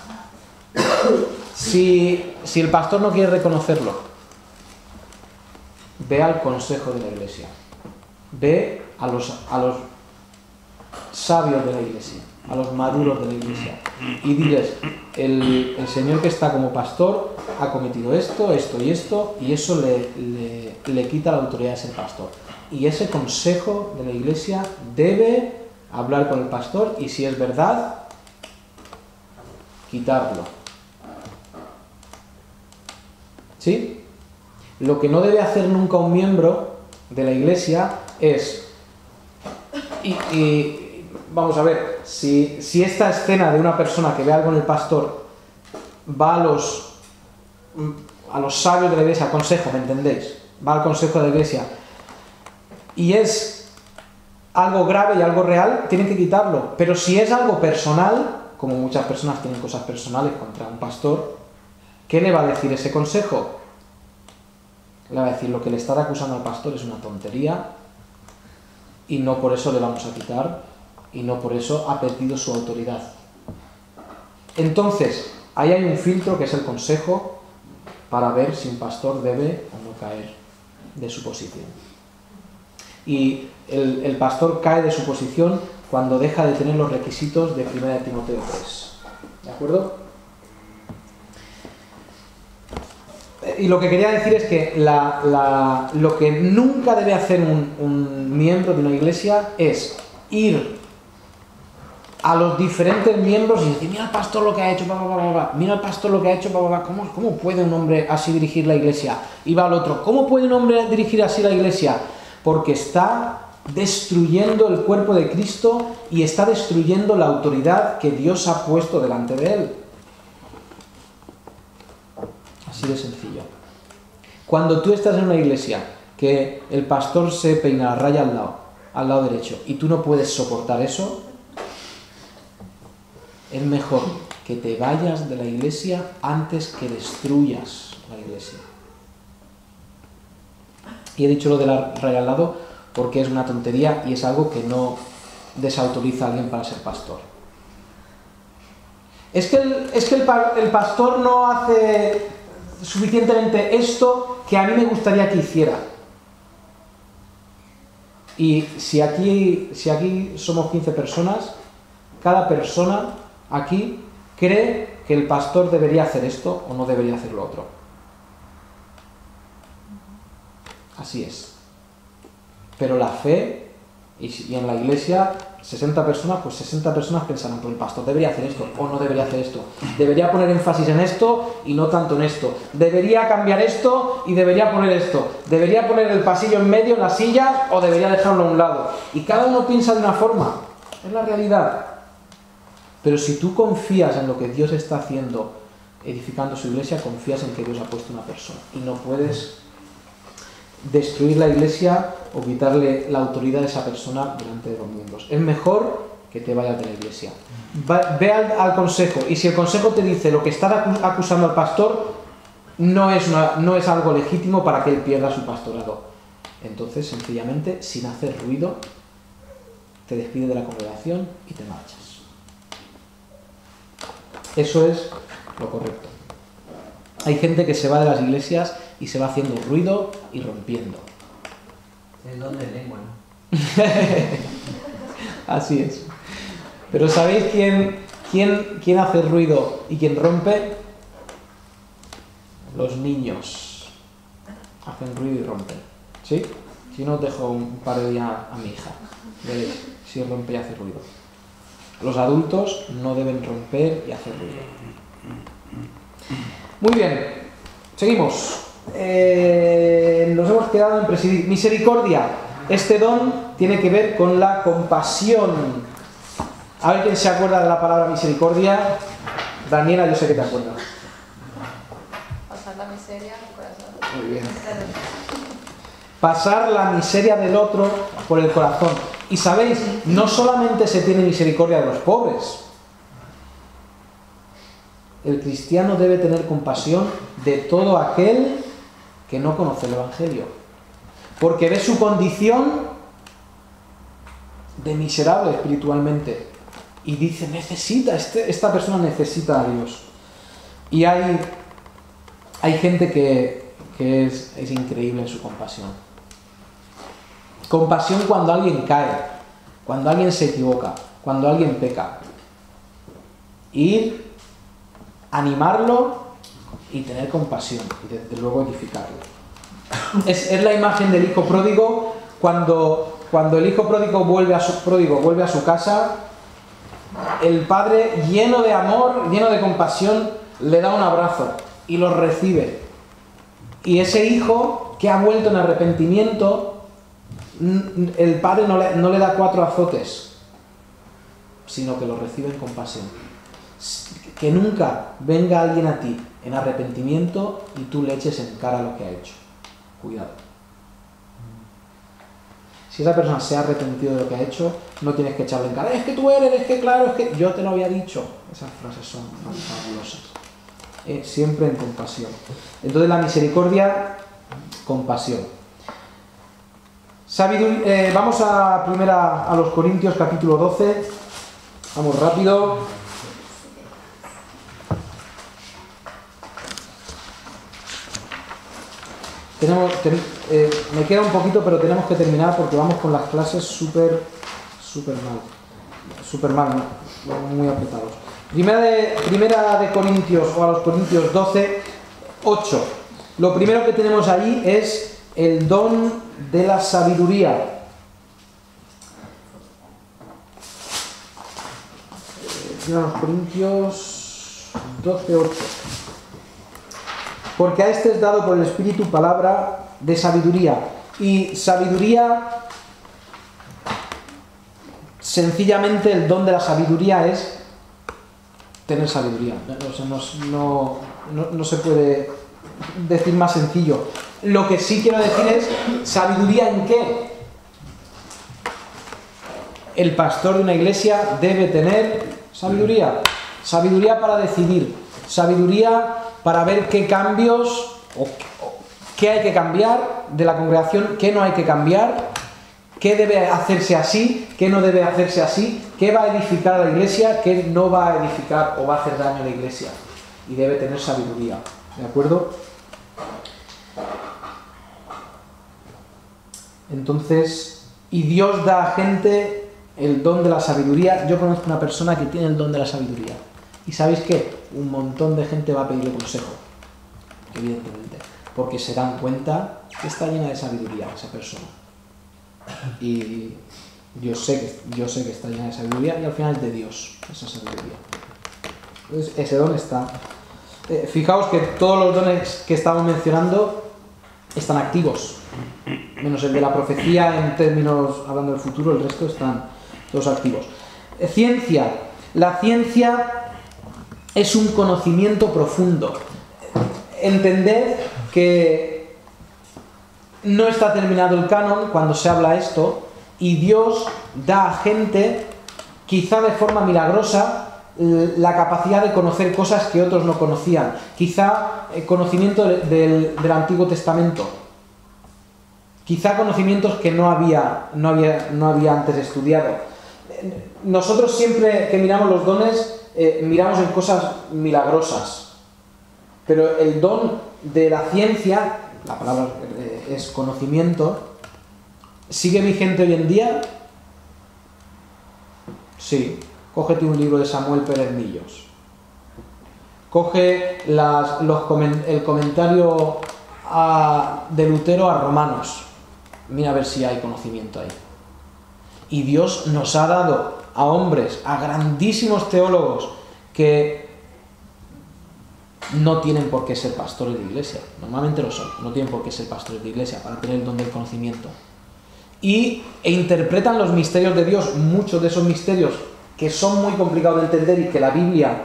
Si el pastor no quiere reconocerlo, ve al consejo de la iglesia, ve a los sabios de la iglesia, a los maduros de la iglesia, y diles, el señor que está como pastor ha cometido esto, esto y esto, y eso le quita la autoridad de ser pastor. Y ese consejo de la iglesia debe hablar con el pastor y, si es verdad, quitarlo. ¿Sí? Lo que no debe hacer nunca un miembro de la iglesia es... Y vamos a ver, si esta escena de una persona que ve algo en el pastor va a los sabios de la iglesia, al consejo, ¿me entendéis? Va al consejo de la iglesia y es algo grave y algo real, tienen que quitarlo. Pero si es algo personal, como muchas personas tienen cosas personales contra un pastor, ¿qué le va a decir ese consejo? Le va a decir, lo que le está acusando al pastor es una tontería y no por eso le vamos a quitar y no por eso ha perdido su autoridad. Entonces, ahí hay un filtro que es el consejo para ver si un pastor debe o no caer de su posición. Y el pastor cae de su posición cuando deja de tener los requisitos de 1 Timoteo 3. ¿De acuerdo? Y lo que quería decir es que lo que nunca debe hacer un miembro de una iglesia es ir a los diferentes miembros y decir, mira el pastor lo que ha hecho, mira el pastor lo que ha hecho, ¿cómo puede un hombre así dirigir la iglesia? Y va al otro, ¿cómo puede un hombre dirigir así la iglesia? Porque está destruyendo el cuerpo de Cristo y está destruyendo la autoridad que Dios ha puesto delante de él. Así de sencillo. Cuando tú estás en una iglesia que el pastor se peina la raya al lado derecho, y tú no puedes soportar eso, es mejor que te vayas de la iglesia antes que destruyas la iglesia. Y he dicho lo de la raya al lado porque es una tontería y es algo que no desautoriza a alguien para ser pastor. Es que el pastor no hace suficientemente esto que a mí me gustaría que hiciera. Y si aquí somos 15 personas, cada persona aquí cree que el pastor debería hacer esto o no debería hacer lo otro. Así es. Pero la fe, y en la iglesia, 60 personas, pues 60 personas pensarán, pues el pastor debería hacer esto o no debería hacer esto. Debería poner énfasis en esto y no tanto en esto. Debería cambiar esto y debería poner esto. Debería poner el pasillo en medio, en la silla, o debería dejarlo a un lado. Y cada uno piensa de una forma. Es la realidad. Pero si tú confías en lo que Dios está haciendo, edificando su iglesia, confías en que Dios ha puesto una persona. Y no puedes destruir la iglesia o quitarle la autoridad a esa persona delante de los miembros. Es mejor que te vayas de la iglesia. Ve al consejo, y si el consejo te dice lo que está acusando al pastor no es algo legítimo para que él pierda su pastorado, entonces sencillamente, sin hacer ruido, te despides de la congregación y te marchas. Eso es lo correcto. Hay gente que se va de las iglesias y se va haciendo ruido y rompiendo. Es don de lengua, ¿no? Así es. Pero ¿sabéis quién hace ruido y quién rompe? Los niños hacen ruido y rompen. ¿Sí? Si no, os dejo un par de días a mi hija. Veréis si rompe y hace ruido. Los adultos no deben romper y hacer ruido. Muy bien, seguimos. Nos hemos quedado en presidir. Misericordia. Este don tiene que ver con la compasión. A ver quién se acuerda de la palabra misericordia. Daniela, yo sé que te acuerdas. Pasar la miseria al corazón. Muy bien. Pasar la miseria del otro por el corazón. Y sabéis, no solamente se tiene misericordia de los pobres. El cristiano debe tener compasión de todo aquel que no conoce el Evangelio. Porque ve su condición de miserable espiritualmente. Y dice, esta persona necesita a Dios. Y hay gente que es increíble en su compasión. Compasión cuando alguien cae, cuando alguien se equivoca, cuando alguien peca. Ir, animarlo y tener compasión y desde luego edificarlo. Es la imagen del hijo pródigo cuando el hijo pródigo vuelve a su casa, el padre lleno de amor, lleno de compasión, le da un abrazo y lo recibe. Y ese hijo que ha vuelto en arrepentimiento, el padre no le da 4 azotes, sino que lo recibe en compasión. Que nunca venga alguien a ti en arrepentimiento y tú le eches en cara lo que ha hecho. Cuidado. Si esa persona se ha arrepentido de lo que ha hecho, no tienes que echarle en cara, es que tú eres, es que claro, es que yo te lo había dicho. Esas frases son fabulosas. Siempre en compasión. Entonces la misericordia, compasión. Vamos a los Corintios capítulo 12. Vamos rápido. Me queda un poquito, pero tenemos que terminar porque vamos con las clases súper mal, muy apretados. Primera de Corintios, o a los Corintios 12, 8. Lo primero que tenemos ahí es el don de la sabiduría. Primera de Corintios 12, 8. Porque a este es dado por el Espíritu palabra de sabiduría. Y sabiduría, sencillamente el don de la sabiduría es tener sabiduría. No se puede decir más sencillo. Lo que sí quiero decir es, ¿sabiduría en qué? El pastor de una iglesia debe tener sabiduría. Sabiduría para decidir. Sabiduría para ver qué cambios o qué hay que cambiar de la congregación, qué no hay que cambiar, qué debe hacerse así, qué no debe hacerse así, qué va a edificar a la iglesia, qué no va a edificar o va a hacer daño a la iglesia. Y debe tener sabiduría. ¿De acuerdo? Entonces, y Dios da a gente el don de la sabiduría. Yo conozco una persona que tiene el don de la sabiduría. ¿Y sabéis qué? Un montón de gente va a pedirle consejo. Evidentemente. Porque se dan cuenta que está llena de sabiduría esa persona. Y yo sé que está llena de sabiduría y al final es de Dios esa sabiduría. Entonces, ese don está. Fijaos que todos los dones que estamos mencionando están activos. Menos el de la profecía en términos, hablando del futuro, el resto están todos activos. Ciencia. La ciencia es un conocimiento profundo. Entended que no está terminado el canon cuando se habla esto, y Dios da a gente, quizá de forma milagrosa, la capacidad de conocer cosas que otros no conocían. Quizá conocimiento del Antiguo Testamento. Quizá conocimientos que no había antes estudiado. Nosotros siempre que miramos los dones, miramos en cosas milagrosas. Pero el don de la ciencia, la palabra es conocimiento, ¿sigue vigente hoy en día? Sí. Cógete un libro de Samuel Pérez Millos. Coge el comentario de Lutero a Romanos. Mira a ver si hay conocimiento ahí. Y Dios nos ha dado a hombres, a grandísimos teólogos que no tienen por qué ser pastores de iglesia. Normalmente lo son. No tienen por qué ser pastores de iglesia para tener el don del conocimiento. E interpretan los misterios de Dios, muchos de esos misterios que son muy complicados de entender y que la Biblia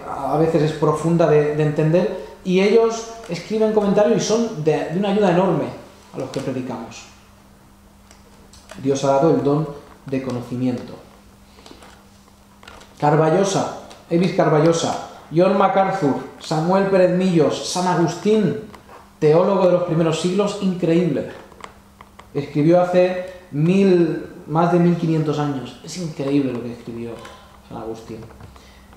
a veces es profunda de entender, y ellos escriben comentarios y son de una ayuda enorme a los que predicamos. Dios ha dado el don de conocimiento. Carballosa, Evis Carballosa, John MacArthur, Samuel Pérez Millos, San Agustín, teólogo de los primeros siglos, increíble. Escribió hace más de 1500 años. Es increíble lo que escribió San Agustín,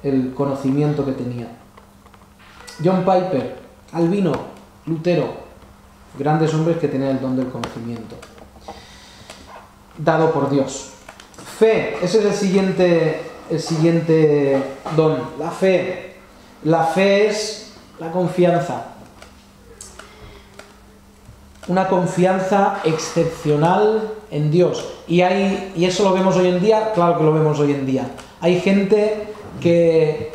el conocimiento que tenía. John Piper, Calvino, Lutero, grandes hombres que tenían el don del conocimiento dado por Dios. Fe, ese es el siguiente don, la fe. La fe es la confianza. Una confianza excepcional en Dios. Y eso lo vemos hoy en día, claro que lo vemos hoy en día. Hay gente que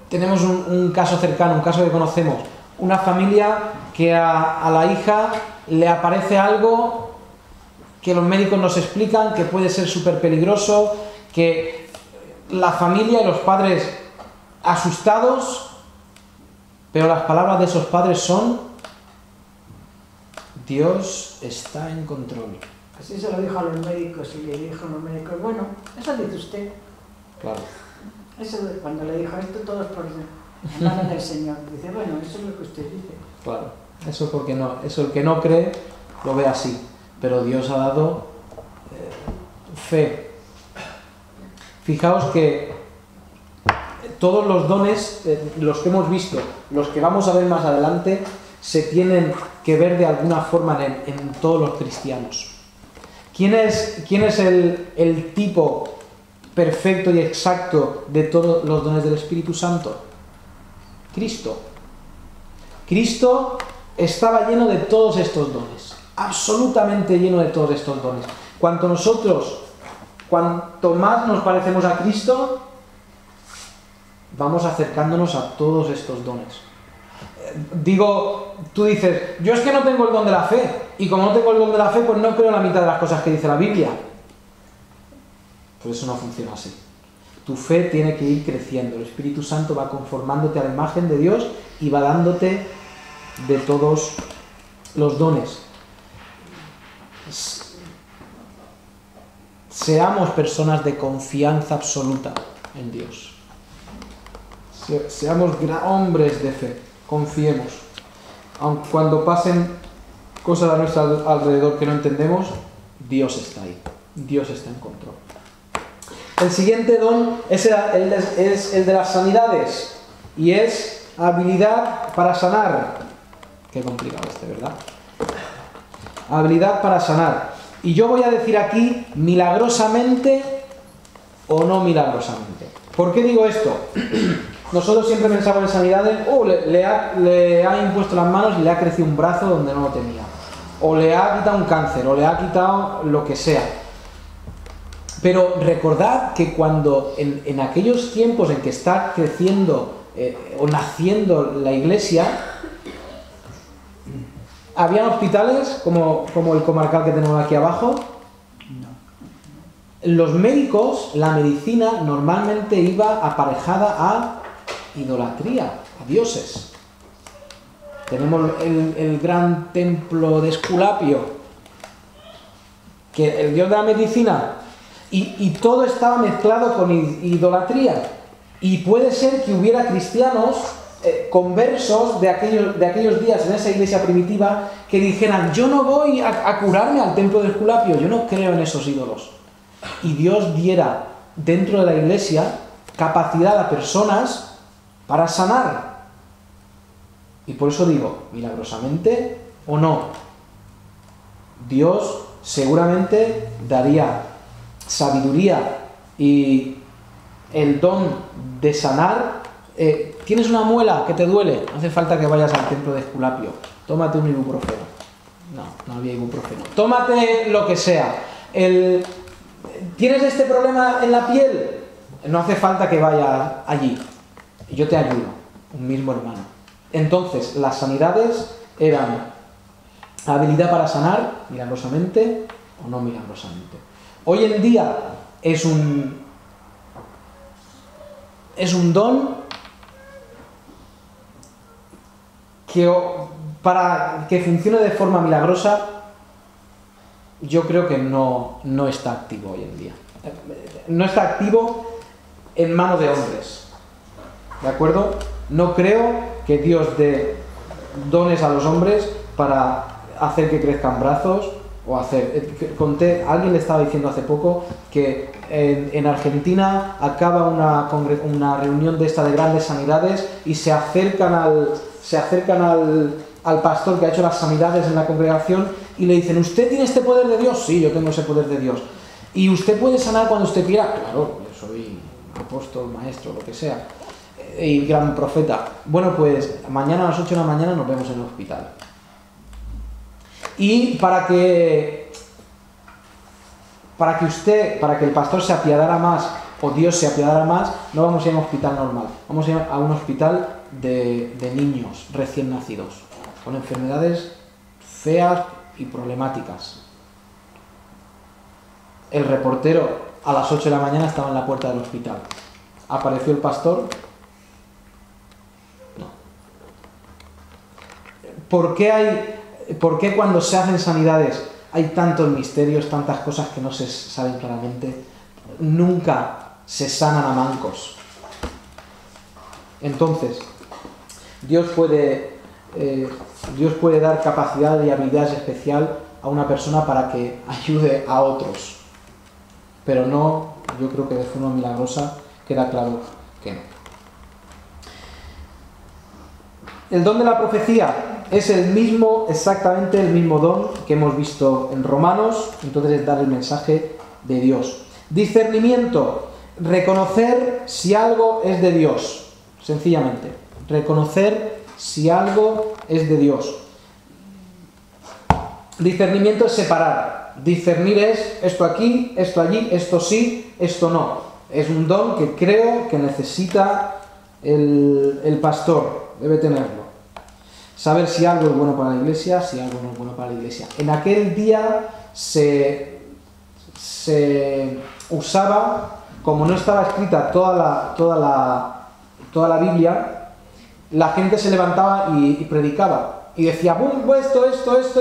tenemos un caso cercano, un caso que conocemos, una familia que a la hija le aparece algo que los médicos nos explican que puede ser súper peligroso, que la familia y los padres asustados, pero las palabras de esos padres son: Dios está en control. Así se lo dijo a los médicos y le dijo a los médicos: bueno, eso dice usted. Claro. Eso, cuando le dijo esto, todo es por la mano del Señor. Dice: bueno, eso es lo que usted dice. Claro. Eso porque no, eso el que no cree lo ve así. Pero Dios ha dado fe. Fijaos que todos los dones, los que hemos visto, los que vamos a ver más adelante, se tienen que ver de alguna forma en todos los cristianos. ¿Quién es el tipo perfecto y exacto de todos los dones del Espíritu Santo? Cristo. Cristo estaba lleno de todos estos dones, absolutamente lleno de todos estos dones. Cuanto más nos parecemos a Cristo, vamos acercándonos a todos estos dones. Digo, tú dices: yo es que no tengo el don de la fe, y como no tengo el don de la fe, pues no creo la mitad de las cosas que dice la Biblia. Pues eso no funciona así. Tu fe tiene que ir creciendo. El Espíritu Santo va conformándote a la imagen de Dios y va dándote de todos los dones. Seamos personas de confianza absoluta en Dios. Seamos hombres de fe, confiemos. Aun cuando pasen cosas a nuestro alrededor que no entendemos, Dios está ahí, Dios está en control. El siguiente don es el de las sanidades, y es habilidad para sanar. Qué complicado ¿verdad? Habilidad para sanar. Y yo voy a decir aquí, milagrosamente o no milagrosamente. ¿Por qué digo esto? Nosotros siempre pensamos en sanidades, le ha impuesto las manos y le ha crecido un brazo donde no lo tenía. O le ha quitado un cáncer, o le ha quitado lo que sea. Pero recordad que cuando en aquellos tiempos en que está creciendo o naciendo la iglesia, habían hospitales como el comarcal que tenemos aquí abajo. Los médicos, la medicina normalmente iba aparejada a idolatría, a dioses. Tenemos el gran templo de Esculapio, que el dios de la medicina, y todo estaba mezclado con idolatría. Y puede ser que hubiera cristianos conversos de aquellos días en esa iglesia primitiva que dijeran: yo no voy a curarme al templo de Esculapio, yo no creo en esos ídolos. Y Dios diera dentro de la iglesia capacidad a personas para sanar. Y por eso digo, milagrosamente o no, Dios seguramente daría sabiduría y el don de sanar. ¿Tienes una muela que te duele? No hace falta que vayas al templo de Esculapio. Tómate un ibuprofeno. No había ibuprofeno. Tómate lo que sea. ¿Tienes este problema en la piel? No hace falta que vayas allí. Yo te ayudo, un mismo hermano. Entonces, las sanidades eran habilidad para sanar, milagrosamente o no milagrosamente. Hoy en día es un don que para que funcione de forma milagrosa, yo creo que no está activo hoy en día. No está activo en manos de hombres. ¿De acuerdo? No creo que Dios dé dones a los hombres para hacer que crezcan brazos o hacer... alguien le estaba diciendo hace poco que en Argentina acaba una reunión de esta de grandes sanidades y se acercan al pastor que ha hecho las sanidades en la congregación y le dicen: ¿usted tiene este poder de Dios? Sí, yo tengo ese poder de Dios. ¿Y usted puede sanar cuando usted quiera? Claro, yo soy apóstol, maestro, lo que sea, y gran profeta. Bueno, pues mañana a las 8 de la mañana nos vemos en el hospital. Y para que el pastor se apiadara más o Dios se apiadara más, no vamos a ir a un hospital normal, vamos a ir a un hospital de niños recién nacidos con enfermedades feas y problemáticas. El reportero a las 8 de la mañana estaba en la puerta del hospital. ¿Apareció el pastor? No. ¿Por qué cuando se hacen sanidades hay tantos misterios, tantas cosas que no se saben claramente? Nunca se sanan a mancos. Entonces, Dios puede dar capacidad y habilidad especial a una persona para que ayude a otros. Pero no, yo creo que de forma milagrosa queda claro que no. El don de la profecía es exactamente el mismo don que hemos visto en Romanos, entonces es dar el mensaje de Dios. Discernimiento, reconocer si algo es de Dios, sencillamente, reconocer si algo es de Dios. Discernimiento es separar. Discernir es esto aquí, esto allí, esto sí, esto no. Es un don que creo que necesita el pastor, debe tenerlo. Saber si algo es bueno para la iglesia, si algo no es bueno para la iglesia. En aquel día se usaba, como no estaba escrita toda la Biblia, la gente se levantaba y predicaba. y decía, ¡bum! Esto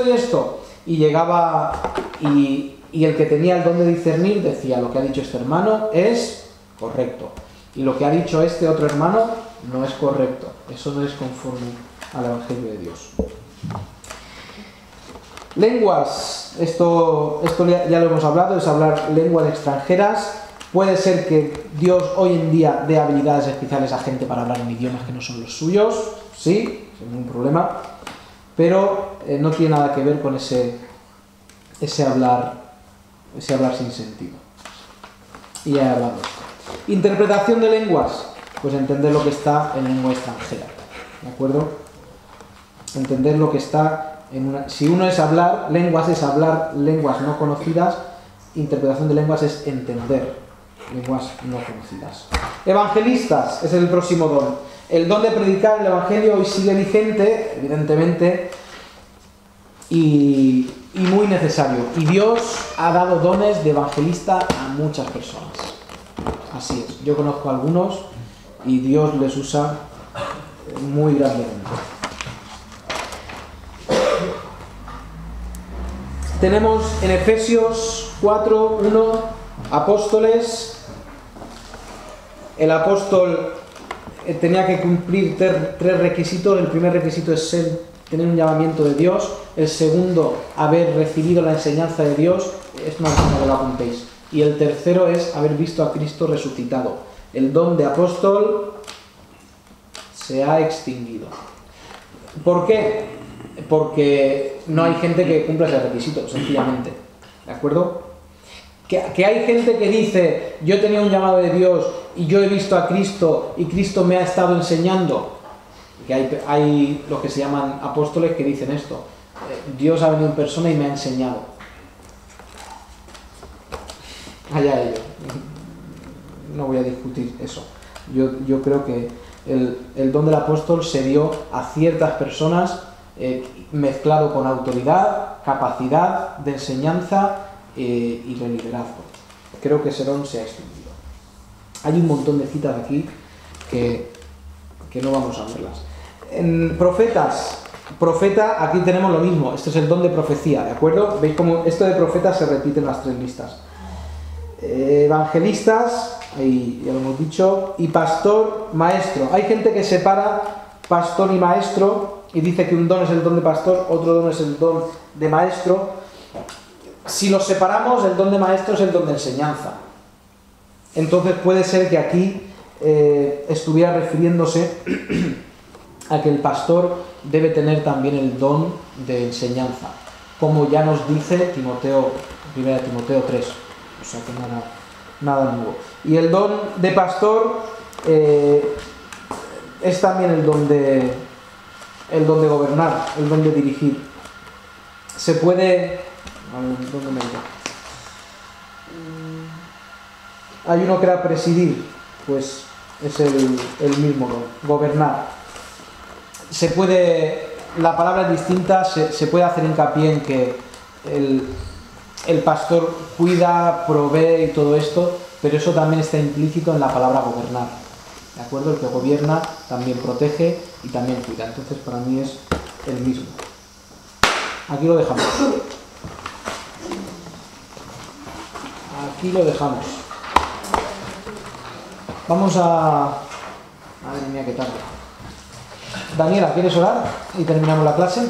y esto. Y llegaba y el que tenía el don de discernir decía, lo que ha dicho este hermano es correcto. Y lo que ha dicho este otro hermano no es correcto. Eso no es conforme al Evangelio de Dios. Lenguas. Esto ya lo hemos hablado, es hablar lenguas extranjeras. Puede ser que Dios hoy en día dé habilidades especiales a gente para hablar en idiomas que no son los suyos. Sí, sin ningún problema. Pero no tiene nada que ver con ese hablar sin sentido. Y ya he hablado de esto. Interpretación de lenguas. Pues entender lo que está en lengua extranjera. ¿De acuerdo? Entender lo que está en una... Si uno es hablar lenguas no conocidas, interpretación de lenguas es entender lenguas no conocidas. Evangelistas es el próximo don. El don de predicar el Evangelio hoy sigue vigente, evidentemente, y muy necesario. Y Dios ha dado dones de evangelista a muchas personas. Así es. Yo conozco a algunos y Dios les usa muy grandemente. Tenemos en Efesios 4:1 apóstoles. El apóstol tenía que cumplir tres requisitos. El primer requisito es tener un llamamiento de Dios. El segundo, haber recibido la enseñanza de Dios. Es más, no lo apuntéis. Y el tercero es haber visto a Cristo resucitado. El don de apóstol se ha extinguido. ¿Por qué? Porque no hay gente que cumpla ese requisito, sencillamente. ¿De acuerdo? Que hay gente que dice, yo tenía un llamado de Dios y yo he visto a Cristo y Cristo me ha estado enseñando. Que hay los que se llaman apóstoles que dicen esto. Dios ha venido en persona y me ha enseñado. Allá ellos. No voy a discutir eso. Yo creo que el don del apóstol se dio a ciertas personas mezclado con autoridad, capacidad de enseñanza y de liderazgo. Creo que ese don se ha extinguido. Hay un montón de citas aquí que no vamos a verlas. En profeta, aquí tenemos lo mismo. Esto es el don de profecía, ¿de acuerdo? ¿Veis cómo esto de profeta se repite en las tres listas? Evangelistas, ahí ya lo hemos dicho, y pastor, maestro. Hay gente que separa pastor y maestro y dice que un don es el don de pastor, otro don es el don de maestro. Si los separamos, el don de maestro es el don de enseñanza. Entonces puede ser que aquí estuviera refiriéndose a que el pastor debe tener también el don de enseñanza, como ya nos dice 1 Timoteo 3. O sea que nada nuevo. Y el don de pastor es también el don de gobernar, el don de dirigir. Se puede... ¿Dónde me iba? Hay uno que era presidir, pues es el mismo don, gobernar. Se puede... La palabra es distinta, se puede hacer hincapié en que el pastor cuida, provee y todo esto, pero eso también está implícito en la palabra gobernar. ¿De acuerdo? El que gobierna también protege y también cuida. Entonces para mí es el mismo. Aquí lo dejamos. Aquí lo dejamos. Vamos a... Madre mía, qué tarde. Daniela, ¿quieres orar? Y terminamos la clase.